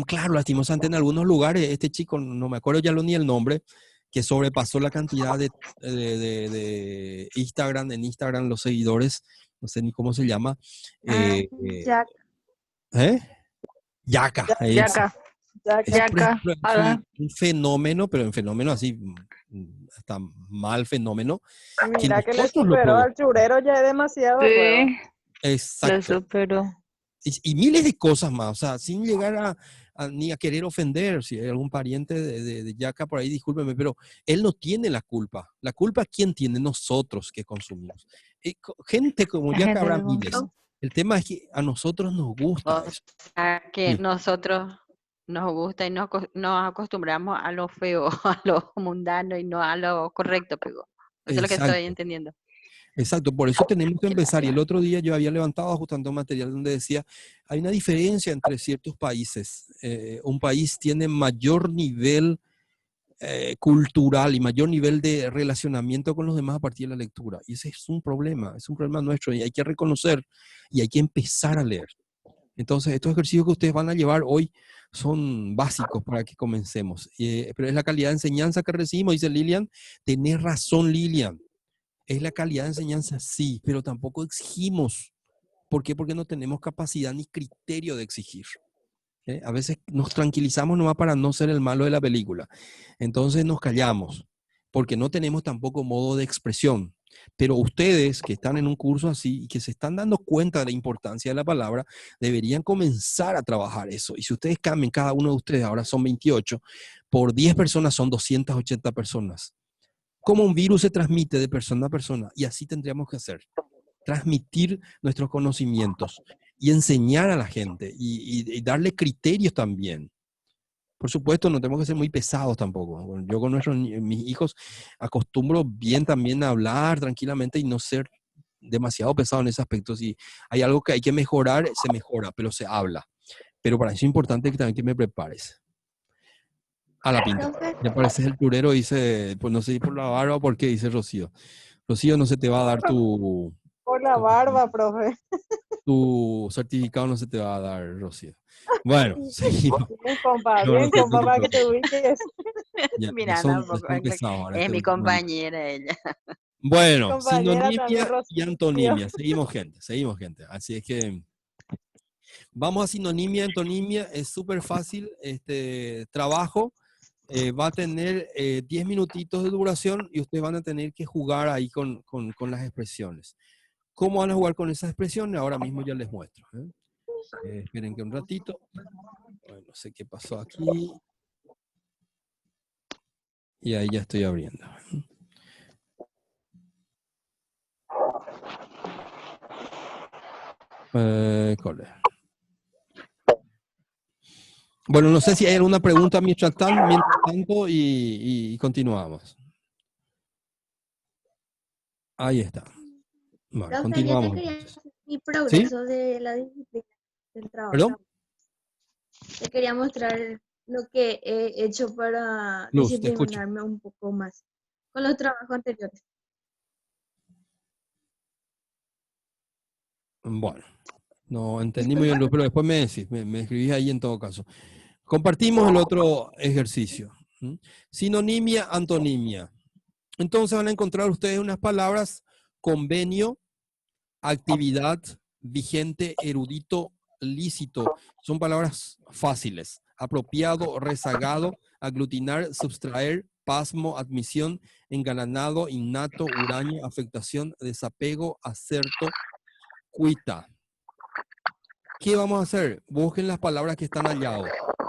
claro, lastimosamente en algunos lugares, este chico, no me acuerdo ya ni el nombre, que sobrepasó la cantidad de Instagram, en Instagram los seguidores, no sé ni cómo se llama. Ya, Yaca, ese. Yaca, Ese, Ya por Yaca, ejemplo, es Ada. un fenómeno, pero un fenómeno así, hasta mal fenómeno, que mira que le nosotros lo superó al provocamos. churero, ya es demasiado luego. Sí, lo Exacto. superó. Y miles de cosas más, o sea, sin llegar ni a querer ofender, si hay algún pariente de Yaca por ahí, discúlpeme, pero él no tiene la culpa. La culpa, ¿quién tiene? Nosotros que consumimos. Gente como La Yaca gente habrá del miles. mundo. El tema es que a nosotros nos gusta O eso. sea, que Sí, nosotros nos gusta y nos acostumbramos a lo feo, a lo mundano y no a lo correcto, pero eso es lo que estoy exacto. entendiendo. Exacto, por eso tenemos que Qué empezar. Y el lástima. otro día yo había levantado ajustando un material donde decía, hay una diferencia entre ciertos países. Un país tiene mayor nivel cultural y mayor nivel de relacionamiento con los demás a partir de la lectura. Y ese es un problema nuestro y hay que reconocer y hay que empezar a leer. Entonces, estos ejercicios que ustedes van a llevar hoy son básicos para que comencemos. Pero es la calidad de enseñanza que recibimos, dice Lilian. Tenés razón, Lilian. Es la calidad de enseñanza, sí, pero tampoco exigimos. ¿Por qué? Porque no tenemos capacidad ni criterio de exigir. A veces nos tranquilizamos nomás para no ser el malo de la película. Entonces nos callamos, porque no tenemos tampoco modo de expresión. Pero ustedes que están en un curso así y que se están dando cuenta de la importancia de la palabra, deberían comenzar a trabajar eso. Y si ustedes cambian, cada uno de ustedes, ahora son 28, por 10 personas son 280 personas. ¿Cómo un virus se transmite de persona a persona? Y así tendríamos que hacer. Transmitir nuestros conocimientos y enseñar a la gente y darle criterios también. Por supuesto, no tenemos que ser muy pesados tampoco. Bueno, yo con mis hijos acostumbro bien también a hablar tranquilamente y no ser demasiado pesado en ese aspecto. Si hay algo que hay que mejorar, se mejora, pero se habla. Pero para eso es importante que también que me prepares. A la pinta. Profe, Ya pareces el plurero, dice, pues no sé si por la barba o por qué, dice Rocío. Rocío, no se te va a dar Por la barba, profe. tu certificado, no se te va a dar, Rocío. Bueno, seguimos. Bien, compa, para que te ubiques. Ya Mira, son tampoco, pesados ahora, es este mi último año. compañera ella. Bueno, Compañera también, sinonimia y Rocío. antonimia. Seguimos, gente, seguimos, gente. Así es que vamos a sinonimia, antonimia. Es súper fácil este trabajo. Va a tener 10 minutitos de duración y ustedes van a tener que jugar ahí con las expresiones. ¿Cómo van a jugar con esas expresiones? Ahora mismo ya les muestro. Esperen que un ratito. Bueno, no sé qué pasó aquí. Y ahí ya estoy abriendo. ¿Cuál es? Bueno, no sé si hay alguna pregunta mientras tanto y continuamos. Ahí está. Bueno, profe, yo te continuamos quería entonces. hacer mi ¿Sí? progreso de la disciplina del ¿Perdón? trabajo. Te quería mostrar lo que he hecho para Luz, te escucho. disciplinarme un poco más con los trabajos anteriores. Bueno, no entendí muy bien, Luz, pero después me decís, me escribís ahí en todo caso. Compartimos el otro ejercicio. ¿Mm? Sinonimia, antonimia. Entonces van a encontrar ustedes unas palabras: convenio, actividad, vigente, erudito, lícito. Son palabras fáciles. Apropiado, rezagado, aglutinar, sustraer, pasmo, admisión, engalanado, innato, huraño, afectación, desapego, acerto, cuita. ¿Qué vamos a hacer? Busquen las palabras que están al lado.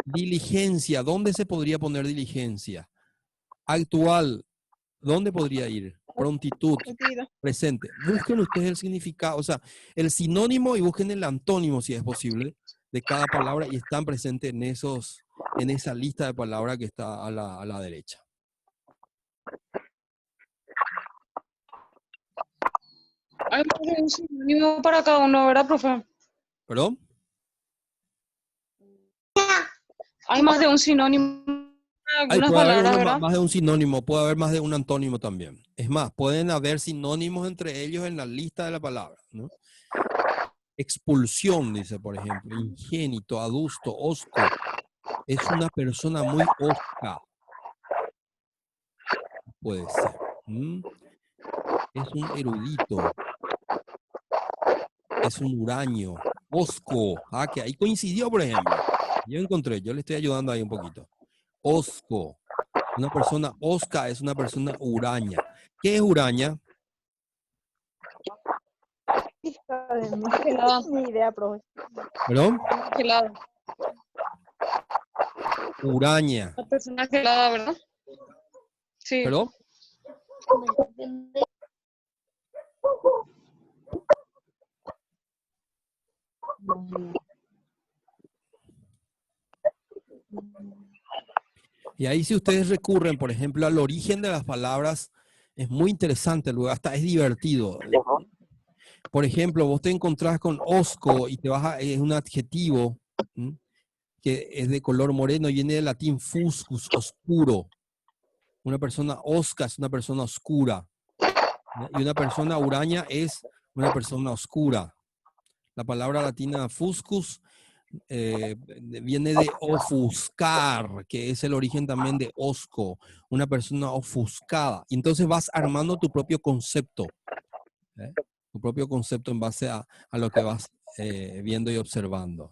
Diligencia, ¿dónde se podría poner diligencia? Actual, ¿dónde podría ir? Prontitud, presente. Busquen ustedes el significado, o sea, el sinónimo y busquen el antónimo, si es posible, de cada palabra y están presentes en esa lista de palabras que está a la derecha. Hay más de un sinónimo para cada uno, ¿verdad, profe? ¿Perdón? Hay más de un sinónimo para algunas Puede haber palabras, ¿verdad? más de un sinónimo, puede haber más de un antónimo también. Es más, pueden haber sinónimos entre ellos en la lista de la palabra, ¿no? Expulsión, dice, por ejemplo, ingénito, adusto, osco. Es una persona muy osca, puede ser. ¿Mm? Es un erudito, es un huraño, osco. Ah, que ahí coincidió, por ejemplo. Yo encontré, yo le estoy ayudando ahí un poquito. Osco. Una persona osca es una persona huraña. ¿Qué es huraña? Hija de mí. Gelada, Ni idea, profe. ¿Perdón? gelada. Huraña. La persona gelada, ¿verdad? Sí. ¿Perdón? Y ahí si ustedes recurren, por ejemplo, al origen de las palabras, es muy interesante, luego hasta es divertido. Por ejemplo, vos te encontrás con osco y es un adjetivo, ¿m? Que es de color moreno y viene del latín fuscus, oscuro. Una persona osca es una persona oscura. ¿No? Y una persona huraña es una persona oscura. La palabra latina fuscus viene de ofuscar, que es el origen también de osco, una persona ofuscada. Y entonces vas armando tu propio concepto, ¿eh? Tu propio concepto en base a lo que vas viendo y observando.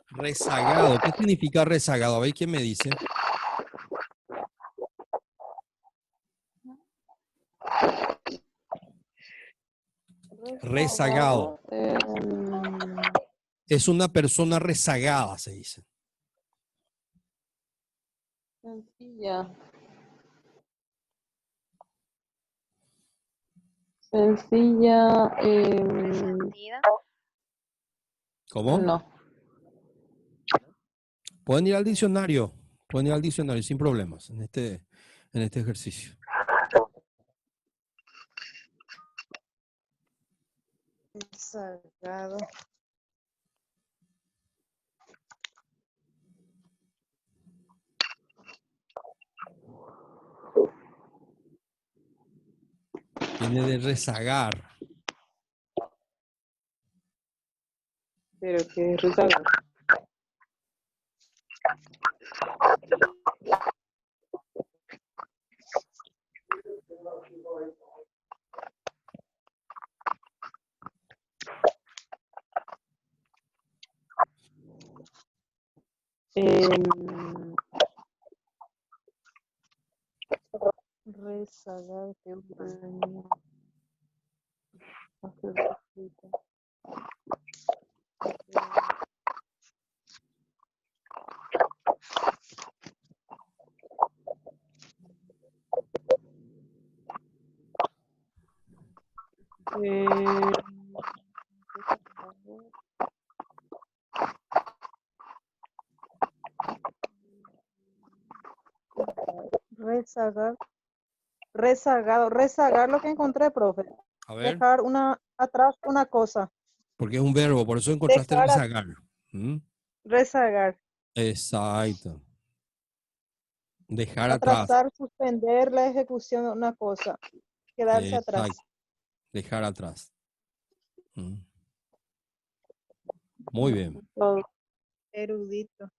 Rezagado. ¿Qué significa rezagado? A ver quién me dice. Rezagado. Es una persona rezagada, se dice. Sencilla. Sencilla. Sentida. ¿Cómo? No. Pueden ir al diccionario. Pueden ir al diccionario sin problemas en este ejercicio. Rezagado. Viene de rezagar. Pero que es rezagado. Rezagado. Rezagar. Rezagado. Rezagar lo que encontré, profe. A ver, Dejar atrás una cosa. porque es un verbo, por eso encontraste Dejar rezagar. ¿Mm? rezagar. Exacto. Dejar atrás. Atrasar, suspender la ejecución de una cosa. Quedarse atrás. Exacto. Dejar atrás. ¿Mm? Muy bien. Erudito.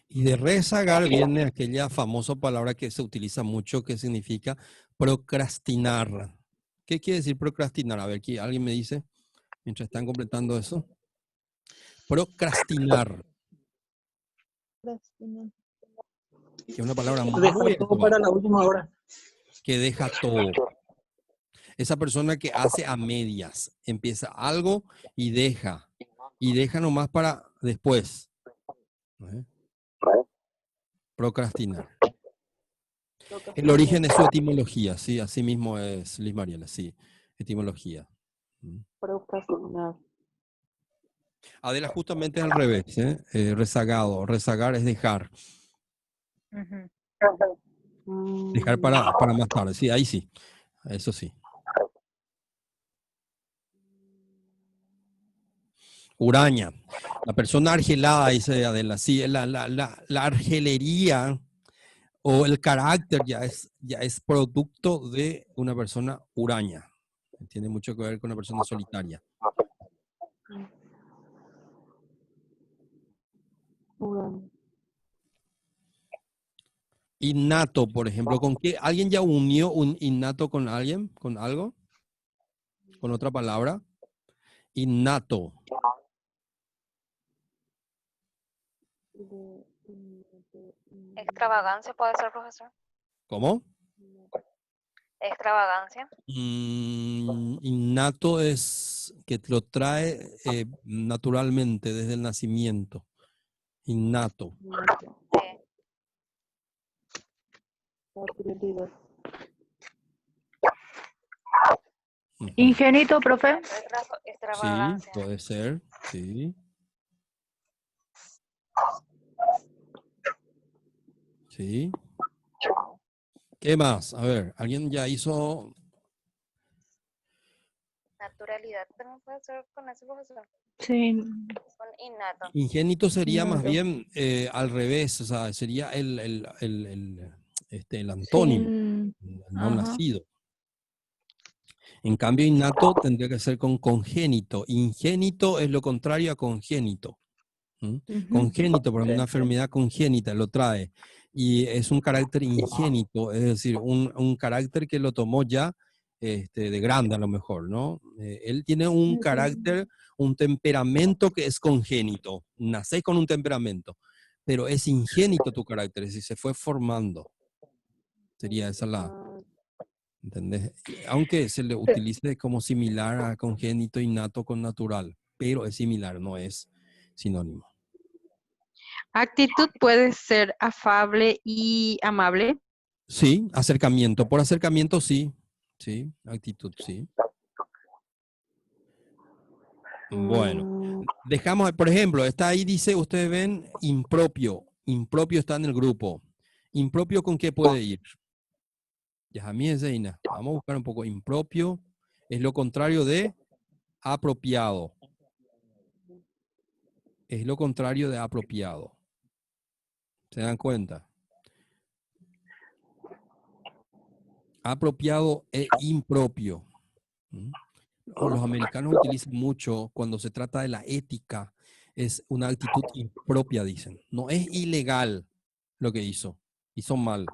Y de rezagar viene aquella famosa palabra que se utiliza mucho que significa procrastinar. ¿Qué quiere decir procrastinar? A ver, aquí alguien me dice, mientras están completando eso. Procrastinar, que es una palabra muy Dejar todo para actual, la última hora. que deja todo. Esa persona que hace a medias, empieza algo y deja nomás para después. ¿Eh? Procrastinar. El origen es su etimología, sí, así mismo es Liz Mariela, sí, etimología. Procrastinar. Adela justamente al revés, ¿eh? Rezagado, rezagar es dejar, dejar para más tarde, sí, ahí sí, eso sí. Uraña, la persona argelada, dice Adela, sí, la argelería o el carácter ya es producto de una persona huraña. Tiene mucho que ver con una persona solitaria. Innato, por ejemplo, ¿con qué? ¿Alguien ya unió un innato con alguien? ¿Con algo? ¿Con otra palabra? Innato. Extravagancia puede ser, profesor. ¿Cómo? Extravagancia. Innato es que lo trae naturalmente desde el nacimiento. Innato. Sí. Ujú. Ingenito, profe. Sí, Extravagancia. puede ser, sí. ¿Sí? ¿Qué más? A ver, ¿alguien ya hizo? Naturalidad también puede ser con ese profesor, Sí, con innato. Ingénito sería más innato. bien al revés, o sea, sería el antónimo, Sin, no ajá. nacido. En cambio, innato tendría que ser con congénito. Ingénito es lo contrario a congénito. ¿Mm? Ujú. Congénito, por ejemplo, una Sí. enfermedad congénita lo trae. Y es un carácter ingénito, es decir, un carácter que lo tomó ya de grande a lo mejor, ¿no? Él tiene un carácter, un temperamento que es congénito. Nacés con un temperamento, pero es ingénito tu carácter, es decir, se fue formando. Sería esa la, ¿entendés? Aunque se le utilice como similar a congénito, innato con natural, pero es similar, no es sinónimo. Actitud puede ser afable y amable. Sí, acercamiento. Por acercamiento, sí. Sí, actitud, sí. Bueno, dejamos, por ejemplo, está ahí, dice, ustedes ven, impropio. Impropio está en el grupo. ¿Impropio con qué puede ir? Yajamí Zeina. Vamos a buscar un poco. Impropio es lo contrario de apropiado. Es lo contrario de apropiado. ¿Se dan cuenta? Apropiado e impropio. ¿Mm? Los americanos utilizan mucho cuando se trata de la ética, es una actitud impropia, dicen. No es ilegal lo que hizo mal.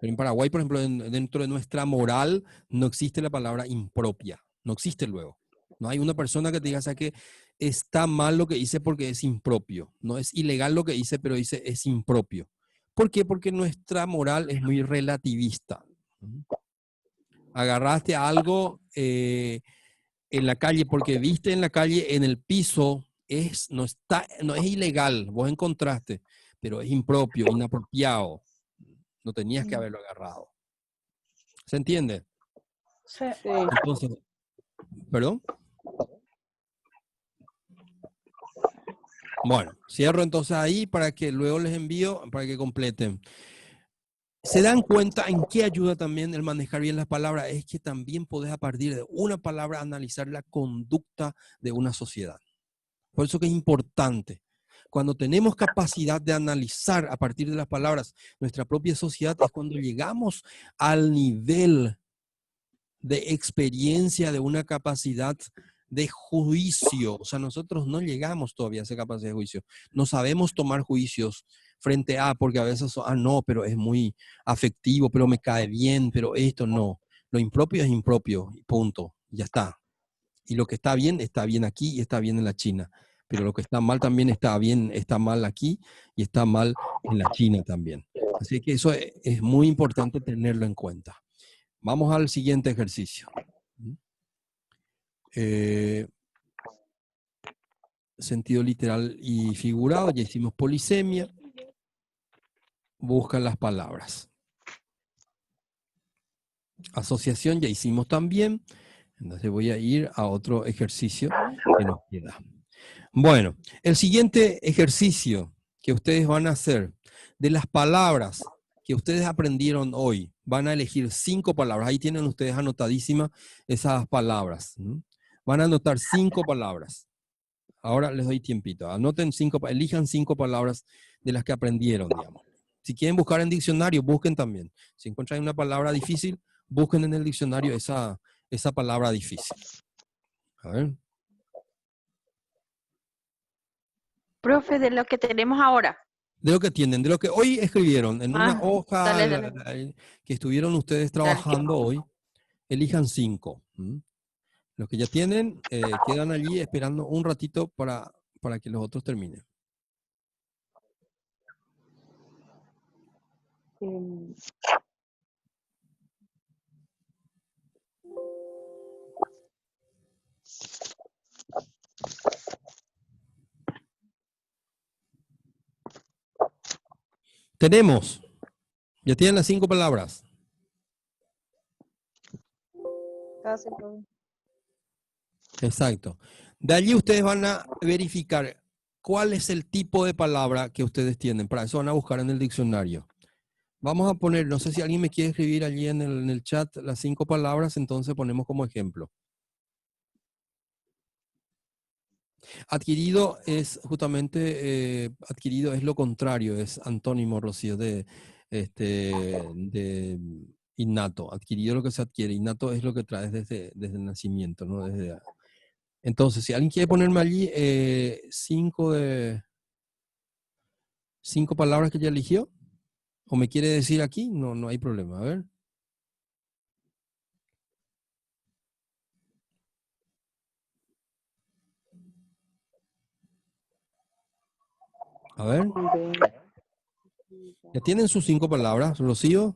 Pero en Paraguay, por ejemplo, dentro de nuestra moral no existe la palabra impropia, no existe luego. No hay una persona que te diga, o sea, que está mal lo que hice porque es impropio. No es ilegal lo que hice, pero dice es impropio. ¿Por qué? Porque nuestra moral es muy relativista. Agarraste algo en la calle porque viste en la calle, en el piso, no es ilegal, vos encontraste, pero es impropio, inapropiado. No tenías que haberlo agarrado. ¿Se entiende? Sí. Sí. Entonces, ¿perdón? Bueno, cierro entonces ahí para que luego les envío, para que completen. ¿Se dan cuenta en qué ayuda también el manejar bien las palabras? Es que también podés a partir de una palabra analizar la conducta de una sociedad. Por eso que es importante. Cuando tenemos capacidad de analizar a partir de las palabras nuestra propia sociedad, es cuando llegamos al nivel de experiencia, de una capacidad de juicio. O sea, nosotros no llegamos todavía a esa capacidad de juicio. No sabemos tomar juicios frente a, porque a veces, no, pero es muy afectivo, pero me cae bien, pero esto no. Lo impropio es impropio, punto, ya está. Y lo que está bien aquí y está bien en la China. Pero lo que está mal también está bien, está mal aquí y está mal en la China también. Así que eso es muy importante tenerlo en cuenta. Vamos al siguiente ejercicio. Sentido literal y figurado, ya hicimos polisemia. Busca las palabras. Asociación ya hicimos también. Entonces voy a ir a otro ejercicio que nos queda. Bueno, el siguiente ejercicio que ustedes van a hacer, de las palabras que ustedes aprendieron hoy, van a elegir 5 palabras. Ahí tienen ustedes anotadísimas esas palabras. Van a anotar 5 palabras. Ahora les doy tiempito. Anoten 5, elijan 5 palabras de las que aprendieron, digamos. Si quieren buscar en diccionario, busquen también. Si encuentran una palabra difícil, busquen en el diccionario esa palabra difícil. A ver. Profe, de lo que tenemos ahora. De lo que tienen, de lo que hoy escribieron en una hoja Dale. que estuvieron ustedes trabajando hoy, elijan 5. Los que ya tienen, quedan allí esperando un ratito para que los otros terminen. Tenemos, ya tienen las 5 palabras. Casi, profe. Exacto. De allí ustedes van a verificar ¿Cuál es el tipo de palabra que ustedes tienen? Para eso van a buscar en el diccionario. Vamos a poner, no sé si alguien me quiere escribir allí en el chat las 5 palabras, entonces ponemos como ejemplo. Adquirido es justamente, adquirido es lo contrario, es antónimo, Rocío, de innato. Adquirido es lo que se adquiere, innato es lo que traes desde el nacimiento, ¿no? Entonces, si alguien quiere ponerme allí 5 palabras que ya eligió, o me quiere decir aquí, no hay problema. A ver. A ver. ¿Ya tienen sus 5 palabras, Rocío?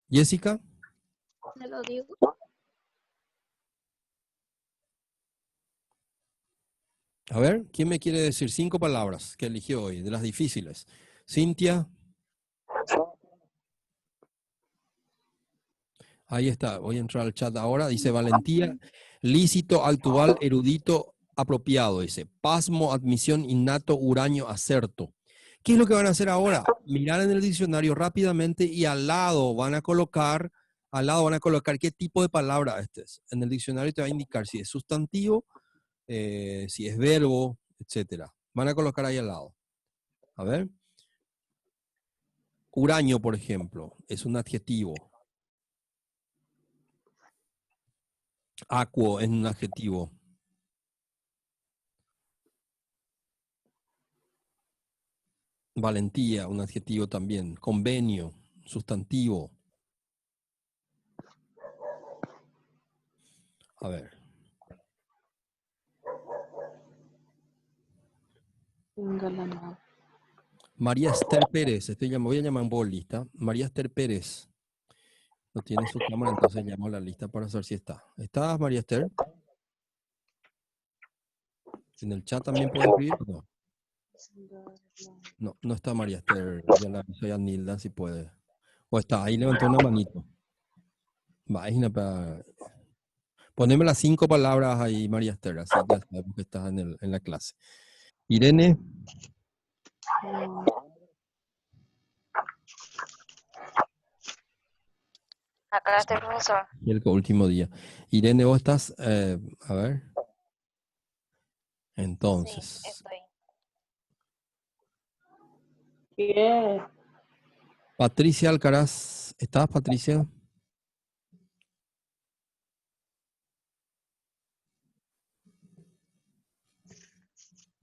Jessica. Se lo digo. A ver, ¿quién me quiere decir 5 palabras que eligió hoy, de las difíciles? Cintia. Ahí está, voy a entrar al chat ahora. Dice valentía, lícito, actual, erudito, apropiado. Dice pasmo, admisión, innato, huraño, acerto. ¿Qué es lo que van a hacer ahora? Mirar en el diccionario rápidamente y al lado van a colocar qué tipo de palabra este es. En el diccionario te va a indicar si es sustantivo, si es verbo, etcétera. Van a colocar ahí al lado. A ver. Huraño, por ejemplo, es un adjetivo. Acuo es un adjetivo. Valentía, un adjetivo también. Convenio, sustantivo. A ver. María Esther Pérez, voy a llamar un poco lista. María Esther Pérez. No tiene su cámara, entonces llamo a la lista para saber si está. ¿Estás, María Esther? ¿En el chat también puede escribir? No. No está María Esther. Ya la aviso a Nilda si puede. O está, ahí levantó una manito. Imagina para... Poneme las 5 palabras ahí, María Esther, así ya sabemos que estás en la clase. Irene. Acá estoy, profesor. Y el último día. Irene, vos estás, a ver. Entonces. Sí, estoy. ¿Qué? Patricia Alcaraz, ¿estás, Patricia?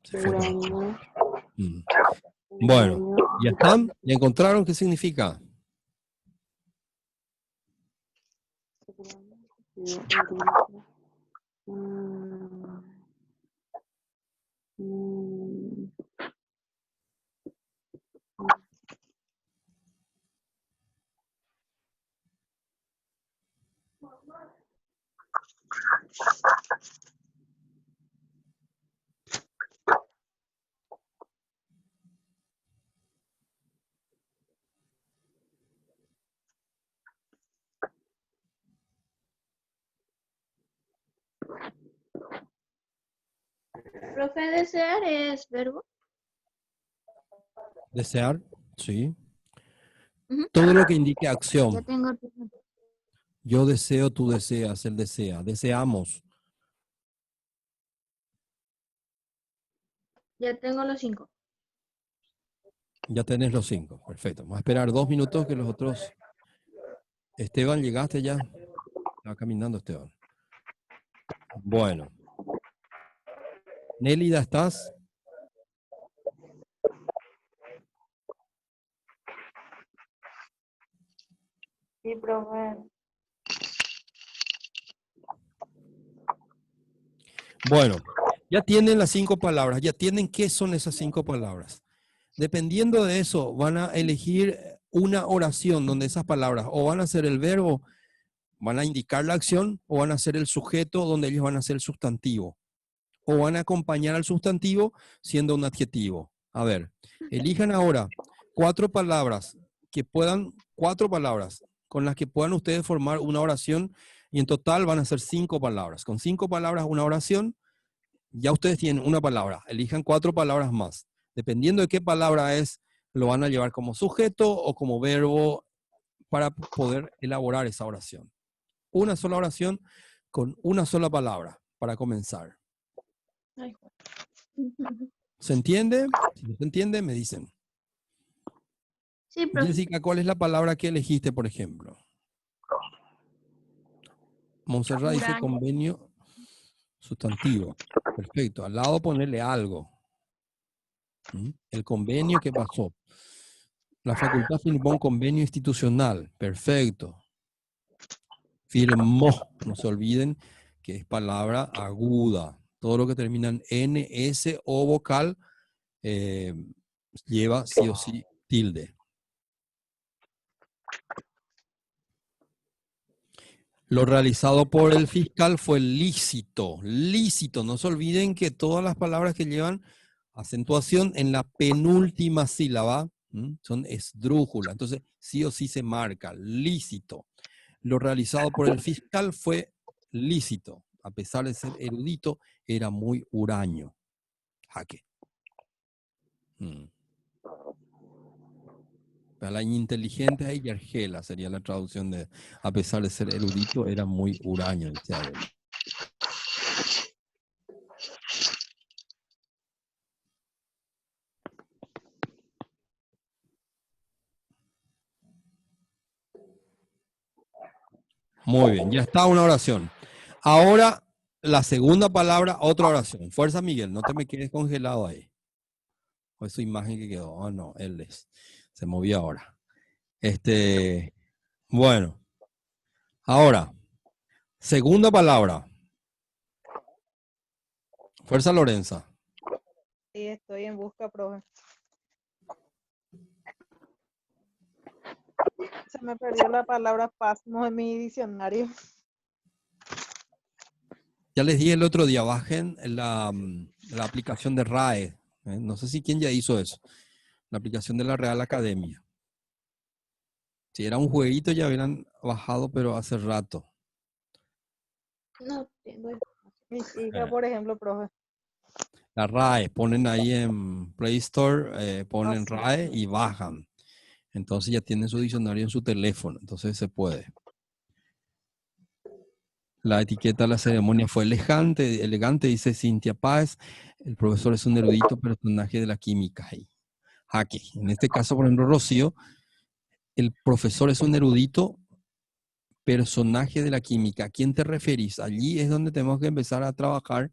Se fue. Bueno, ¿ya están? ¿Ya encontraron qué significa? Profe, desear es verbo. Desear, sí. Ujú. Todo lo que indique Ya acción. tengo. Yo deseo, tú deseas, él desea. Deseamos. Ya tengo los 5. Ya tenés los 5. Perfecto. Vamos a esperar 2 minutos que los otros... Esteban, ¿llegaste ya? Estaba caminando Esteban. Bueno. Nélida, ¿estás? Sí, profe. Bueno, ya tienen las 5 palabras, ya tienen qué son esas 5 palabras. Dependiendo de eso, van a elegir una oración donde esas palabras o van a ser el verbo, van a indicar la acción, o van a ser el sujeto donde ellos van a ser el sustantivo. O van a acompañar al sustantivo siendo un adjetivo. A ver, elijan ahora 4 palabras que puedan, 4 palabras, con las que puedan ustedes formar una oración, y en total van a ser 5 palabras. Con 5 palabras, una oración, ya ustedes tienen una palabra. Elijan 4 palabras más. Dependiendo de qué palabra es, lo van a llevar como sujeto o como verbo para poder elaborar esa oración. Una sola oración con una sola palabra para comenzar. ¿Se entiende? Si no se entiende, me dicen. Sí, profe. Jessica, ¿cuál es la palabra que elegiste, por ejemplo? Montserrat dice Huraño. convenio sustantivo. Perfecto. Al lado ponerle algo. ¿Mm? El convenio, ¿qué pasó? La facultad firmó un convenio institucional. Perfecto. Firmó. No se olviden que es palabra aguda. Todo lo que termina en N, S o vocal lleva sí o sí tilde. Lo realizado por el fiscal fue lícito. Lícito. No se olviden que todas las palabras que llevan acentuación en la penúltima sílaba son esdrújula. Entonces, sí o sí se marca. Lícito. Lo realizado por el fiscal fue lícito. A pesar de ser erudito, era muy huraño. Jaque. Para la inteligente ahí, Argela sería la traducción de, a pesar de ser erudito, era muy huraño, dice Adela. Muy bien, ya está una oración. Ahora, la segunda palabra, otra oración. Fuerza, Miguel, no te me quedes congelado ahí. O es su imagen que quedó. Oh, no, él se movió ahora. Bueno. Ahora, segunda palabra. Fuerza, Lorenza. Sí, estoy en busca, profe. Se me perdió la palabra pasmo en mi diccionario. Ya les dije el otro día, bajen la aplicación de RAE. No sé si quién ya hizo eso. La aplicación de la Real Academia. Si era un jueguito ya hubieran bajado, pero hace rato. No tengo. Mis hijas, por ejemplo, profe. La RAE, ponen ahí en Play Store, ponen sí. RAE y bajan. Entonces ya tienen su diccionario en su teléfono, entonces se puede. La etiqueta de la ceremonia fue elegante, dice Cintia Páez. El profesor es un erudito personaje de la química. Jaque. En este caso, por ejemplo, Rocío, el profesor es un erudito personaje de la química. ¿A quién te referís? Allí es donde tenemos que empezar a trabajar.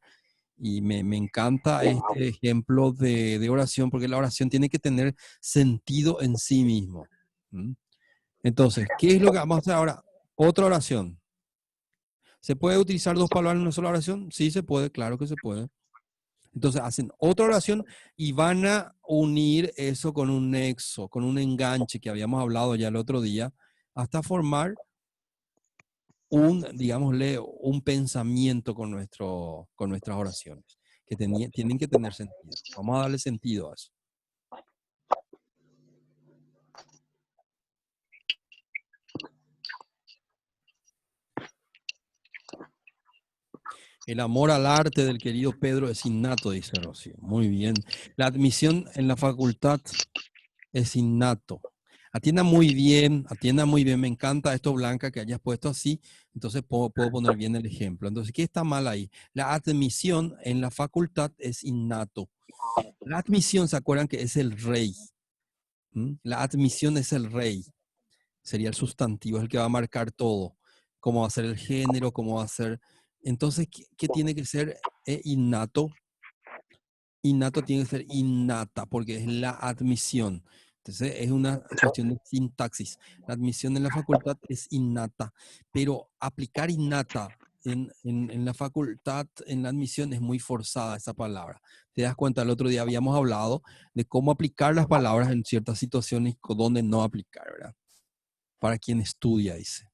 Y me encanta este ejemplo de oración, porque la oración tiene que tener sentido en sí mismo. ¿Mm? Entonces, ¿qué es lo que vamos a hacer ahora? Otra oración. ¿Se puede utilizar 2 palabras en una sola oración? Sí, se puede, claro que se puede. Entonces, hacen otra oración y van a unir eso con un nexo, con un enganche que habíamos hablado ya el otro día, hasta formar digámosle, un pensamiento con nuestras oraciones, que tienen que tener sentido. Vamos a darle sentido a eso. El amor al arte del querido Pedro es innato, dice Rocío. Muy bien. La admisión en la facultad es innato. Atienda muy bien, me encanta esto, Blanca, que hayas puesto así, entonces puedo poner bien el ejemplo. Entonces, ¿qué está mal ahí? La admisión en la facultad es innato. La admisión, ¿se acuerdan que es el rey? La admisión es el rey, sería el sustantivo, es el que va a marcar todo, cómo va a ser el género, cómo va a ser. Entonces, ¿qué tiene que ser innato? Innato tiene que ser innata, porque es la admisión. Entonces, es una cuestión de sintaxis. La admisión en la facultad es innata, pero aplicar innata en la facultad, en la admisión, es muy forzada esa palabra. Te das cuenta, el otro día habíamos hablado de cómo aplicar las palabras en ciertas situaciones y dónde no aplicar, ¿verdad? Para quien estudia, dice.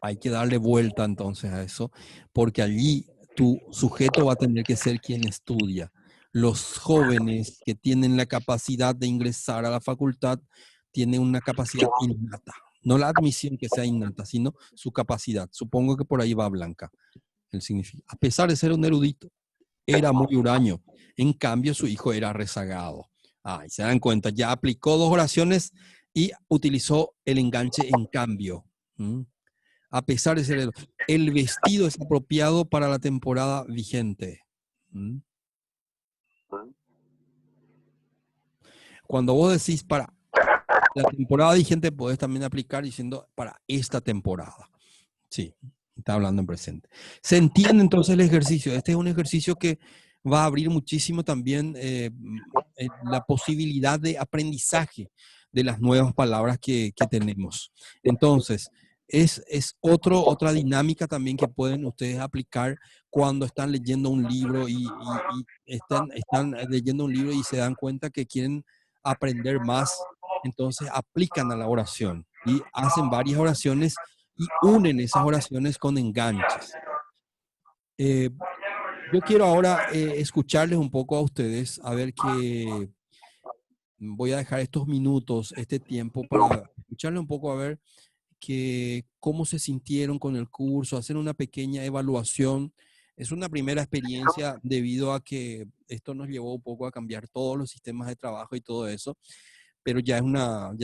Hay que darle vuelta entonces a eso, porque allí tu sujeto va a tener que ser quien estudia. los jóvenes que tienen la capacidad de ingresar a la facultad tienen una capacidad innata. No la admisión que sea innata, sino su capacidad. Supongo que por ahí va Blanca. El significado. A pesar de ser un erudito, era muy huraño. En cambio, su hijo era rezagado. Y se dan cuenta, ya aplicó 2 oraciones y utilizó el enganche en cambio. A pesar de ser el vestido es apropiado para la temporada vigente. Cuando vos decís para la temporada vigente, podés también aplicar diciendo para esta temporada. Sí, está hablando en presente. Se entiende entonces el ejercicio. Este es un ejercicio que va a abrir muchísimo también la posibilidad de aprendizaje de las nuevas palabras que tenemos. Entonces, es otra dinámica también que pueden ustedes aplicar cuando están leyendo un libro y están leyendo un libro y se dan cuenta que quieren aprender más. Entonces, aplican a la oración y hacen varias oraciones y unen esas oraciones con enganches. Yo quiero ahora escucharles un poco a ustedes, a ver que voy a dejar estos minutos, este tiempo para escucharles un poco a ver cómo se sintieron con el curso, hacer una pequeña evaluación. Es una primera experiencia debido a que esto nos llevó un poco a cambiar todos los sistemas de trabajo y todo eso, pero ya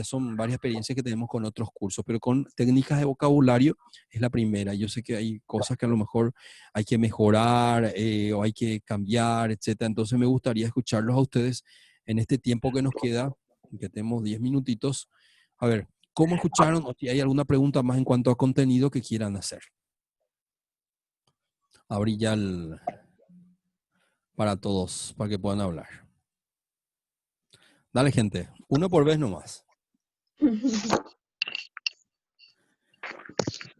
son varias experiencias que tenemos con otros cursos, pero con técnicas de vocabulario es la primera. Yo sé que hay cosas que a lo mejor hay que mejorar o hay que cambiar, etcétera. Entonces me gustaría escucharlos a ustedes en este tiempo que nos queda, que tenemos 10 minutitos. A ver, ¿cómo escucharon? O si hay alguna pregunta más en cuanto a contenido que quieran hacer. Abrí ya para todos, para que puedan hablar. Dale, gente. Uno por vez nomás.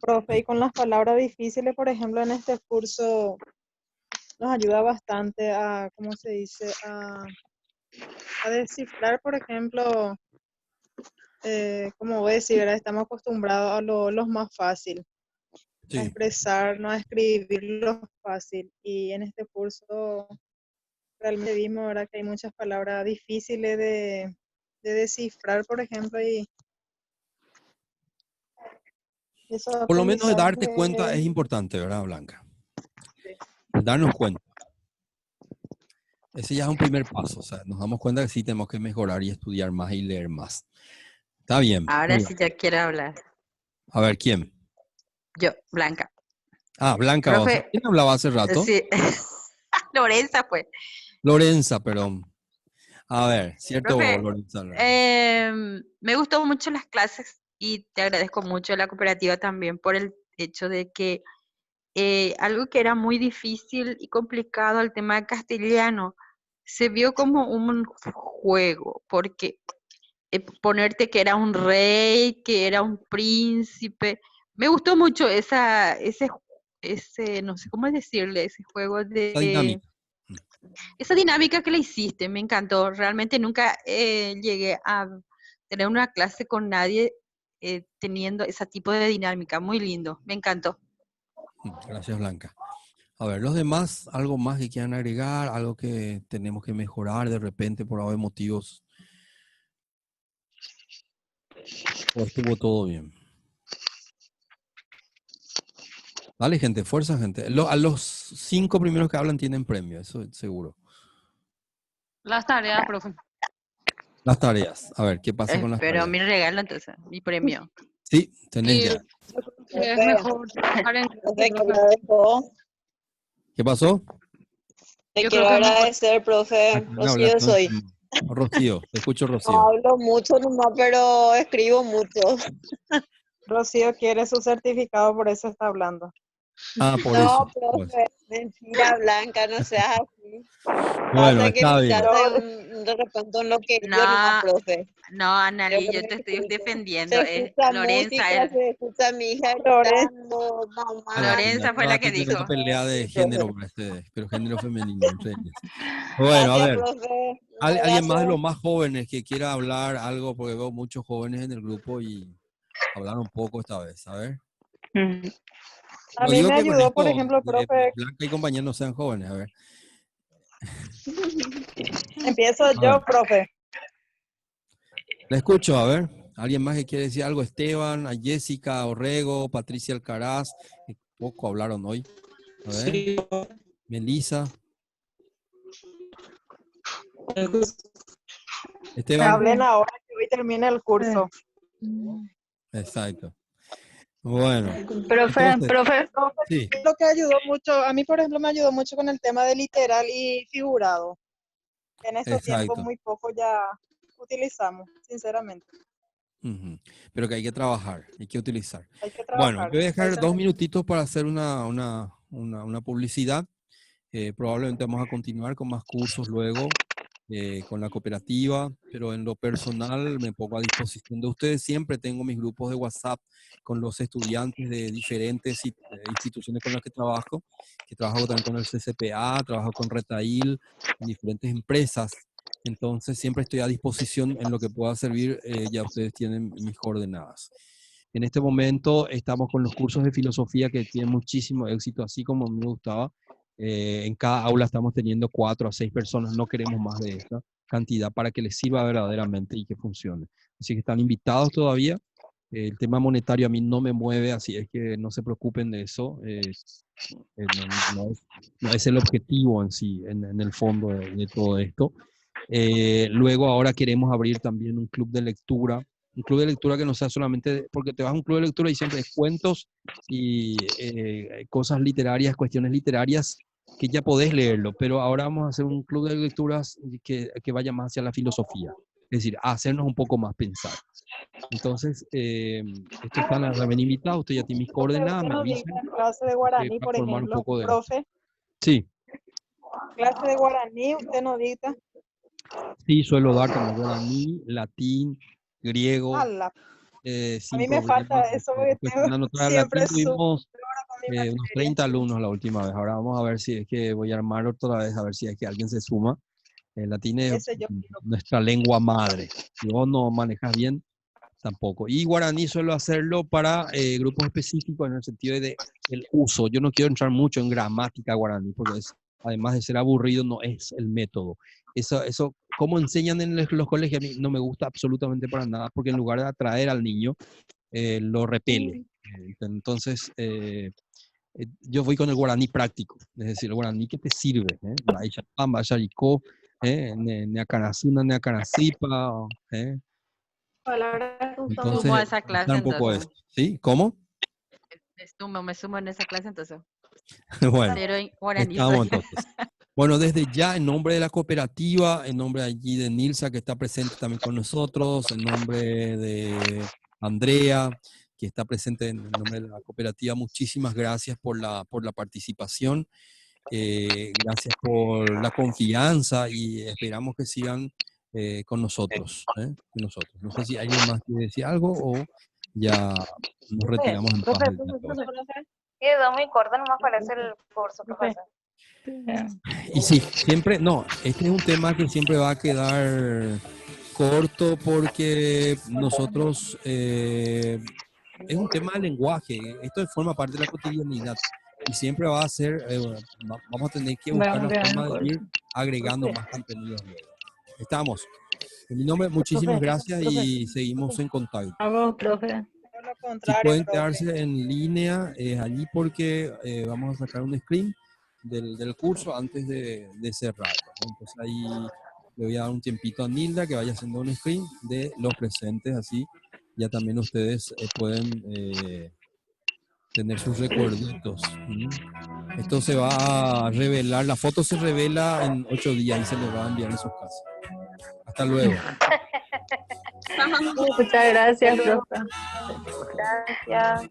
Profe, y con las palabras difíciles, por ejemplo, en este curso nos ayuda bastante a, ¿cómo se dice? A descifrar, por ejemplo, como voy a decir, ¿verdad? Estamos acostumbrados a lo más fácil, a Sí. expresarnos, a escribir lo fácil. Y en este curso realmente vimos, ¿verdad? Que hay muchas palabras difíciles de descifrar, por ejemplo, y esos Por lo menos de darte aprendizajes, cuenta es importante, ¿verdad, Blanca? sí. Darnos cuenta. Ese ya es un primer paso. O sea, nos damos cuenta que sí tenemos que mejorar y estudiar más y leer más. Está bien. Ahora Muy sí bien. ya quiero hablar. A ver, ¿quién? Yo, Blanca. Blanca. Profe, ¿Quién hablaba hace rato? sí. Lorenza fue. Lorenza, perdón. A ver, ¿cierto, Profe, Lorenza? me gustó mucho las clases y te agradezco mucho la cooperativa también por el hecho de que algo que era muy difícil y complicado, el tema de castellano, se vio como un juego, porque ponerte que era un rey, que era un príncipe, me gustó mucho ese, no sé cómo decirle, ese juego Esa de... dinámica. Esa dinámica que le hiciste, me encantó. Realmente nunca llegué a tener una clase con nadie teniendo ese tipo de dinámica. Muy lindo, me encantó. Gracias, Blanca. A ver, los demás, algo más que quieran agregar, algo que tenemos que mejorar de repente por haber motivos. ¿O estuvo todo bien? Dale, gente, fuerza, gente. A los 5 primeros que hablan tienen premio, eso es seguro. Las tareas, profe. Las tareas. A ver, ¿qué pasa con las Pero tareas? mi regalo entonces, mi premio. Sí, tenés Y ya. yo creo que es mejor trabajar en grupo, Profe, profe. ¿Qué pasó? te Yo quiero creo que es mejor. agradecer, profe. ¿Quién habla? Rocío soy. Rocío, te escucho, No Rocío. hablo mucho nomás, pero escribo mucho. Rocío quiere su certificado, por eso está hablando. Por No, eso. profe, mentira, Blanca, no seas así. Bueno, Pasa que está mi bien. casa es de repente un loquerío nomás, No, profe. no, Annali, Pero yo te estoy defendiendo. se Es escucha Lorenza, música, se escucha a mi hija Lorenza. gritando, mamá. Lorenza fue la que Aquí tiene dijo. una pelea de Sí, profe. género para ustedes, pero género femenino entre ellas. Bueno, a Gracias, ver. profe. Un ¿Alguien más de abrazo. los más jóvenes que quiera hablar algo? Porque veo muchos jóvenes en el grupo y hablar un poco esta vez. A ver. A No mí digo me que con ayudó, esto por ejemplo, profe, Blanca y compañía no sean jóvenes. A ver. Empiezo A yo, ver, profe. la escucho, a ver. ¿Alguien más que quiere decir algo? Esteban, a Jessica Orrego, Patricia Alcaraz. Poco hablaron hoy. A ver, Sí, Melissa, Me Esteban. hablen ahora que hoy termina el curso. Exacto. Bueno, Profe, entonces, profe, sí, Lo que ayudó mucho, a mí por ejemplo me ayudó mucho con el tema de literal y figurado. En estos tiempos exacto. muy poco ya utilizamos, sinceramente. Ujú. Pero que hay que trabajar, hay que utilizar. Hay que Bueno, trabajar. voy a dejar 2 Exactamente. minutitos para hacer una publicidad. Probablemente vamos a continuar con más cursos luego, con la cooperativa, pero en lo personal me pongo a disposición de ustedes. Siempre tengo mis grupos de WhatsApp con los estudiantes de diferentes instituciones con las que trabajo también con el CCPA, trabajo con Retail, en diferentes empresas. Entonces siempre estoy a disposición en lo que pueda servir, ya ustedes tienen mis coordenadas. En este momento estamos con los cursos de filosofía que tienen muchísimo éxito, así como me gustaba. En cada aula estamos teniendo 4 a 6 personas, no queremos más de esta cantidad para que les sirva verdaderamente y que funcione. Así que están invitados todavía. El tema monetario a mí no me mueve, así es que no se preocupen de eso. No es el objetivo en sí, en el fondo de todo esto. Luego ahora queremos abrir también un club de lectura que no sea solamente, porque te vas a un club de lectura y siempre es cuentos y cosas literarias, cuestiones literarias que ya podés leerlo, pero ahora vamos a hacer un club de lecturas que vaya más hacia la filosofía, es decir, a hacernos un poco más pensar. Entonces, esto están a también invitados, usted ya tiene mis Profe, coordenadas, usted me nos dicta avisan clase de guaraní, para por formar un ejemplo. poco de esto. Profe, Sí, clase de guaraní, usted nos dicta. sí, suelo dar también guaraní, latín, griego, Ala, a sin mí me problema. falta eso porque tengo Cuestión de anotar siempre latín súper tuvimos con mi unos materia. 30 alumnos la última vez. Ahora vamos a ver si es que voy a armar otra vez, a ver si es que alguien se suma. El latín es Ese yo quiero. nuestra lengua madre. Si vos no manejas bien, tampoco. Y guaraní suelo hacerlo para grupos específicos en el sentido de el uso. Yo no quiero entrar mucho en gramática guaraní porque además de ser aburrido, no es el método. Eso, cómo enseñan en los colegios, a mí no me gusta absolutamente para nada porque en lugar de atraer al niño, lo repele. Entonces, yo voy con el guaraní práctico, es decir, el guaraní que te sirve. Baixapán, Baixaricó, Neacanazuna, Neacanacipa, Palabras que usamos. Sumo a entonces, esa usar clase un poco entonces. eso. ¿Sí? ¿Cómo? Me sumo en esa clase entonces. Bueno, Cero en guaraní estamos soy. entonces. Bueno, desde ya, en nombre de la cooperativa, en nombre allí de Nilsa, que está presente también con nosotros, en nombre de Andrea, que está presente en nombre de la cooperativa, muchísimas gracias por la participación, gracias por la confianza y esperamos que sigan con nosotros, con nosotros. No sé si alguien más quiere decir algo o ya nos Profe, retiramos en paz profe, del día de hoy. quedó muy corto, no me parece el curso, profe. profesor. Y sí, siempre, no, este es un tema que siempre va a quedar corto porque nosotros, es un tema de lenguaje, esto forma parte de la cotidianidad y siempre va a ser, vamos a tener que buscar Vamos a la quedar en forma de corto. ir agregando más contenidos luego. Estamos. En mi nombre, muchísimas Profe, gracias profe, y seguimos en contacto. Vamos, profe. Por lo Si contrario, pueden profe. quedarse en línea allí porque vamos a sacar un screen del curso antes de cerrarlo, ¿no? Entonces ahí le voy a dar un tiempito a Nilda que vaya haciendo un screen de los presentes, así ya también ustedes pueden tener sus recuerditos. Esto se va a revelar, la foto se revela en 8 días y se les va a enviar en sus casas. Hasta luego. Muchas gracias, profe. gracias.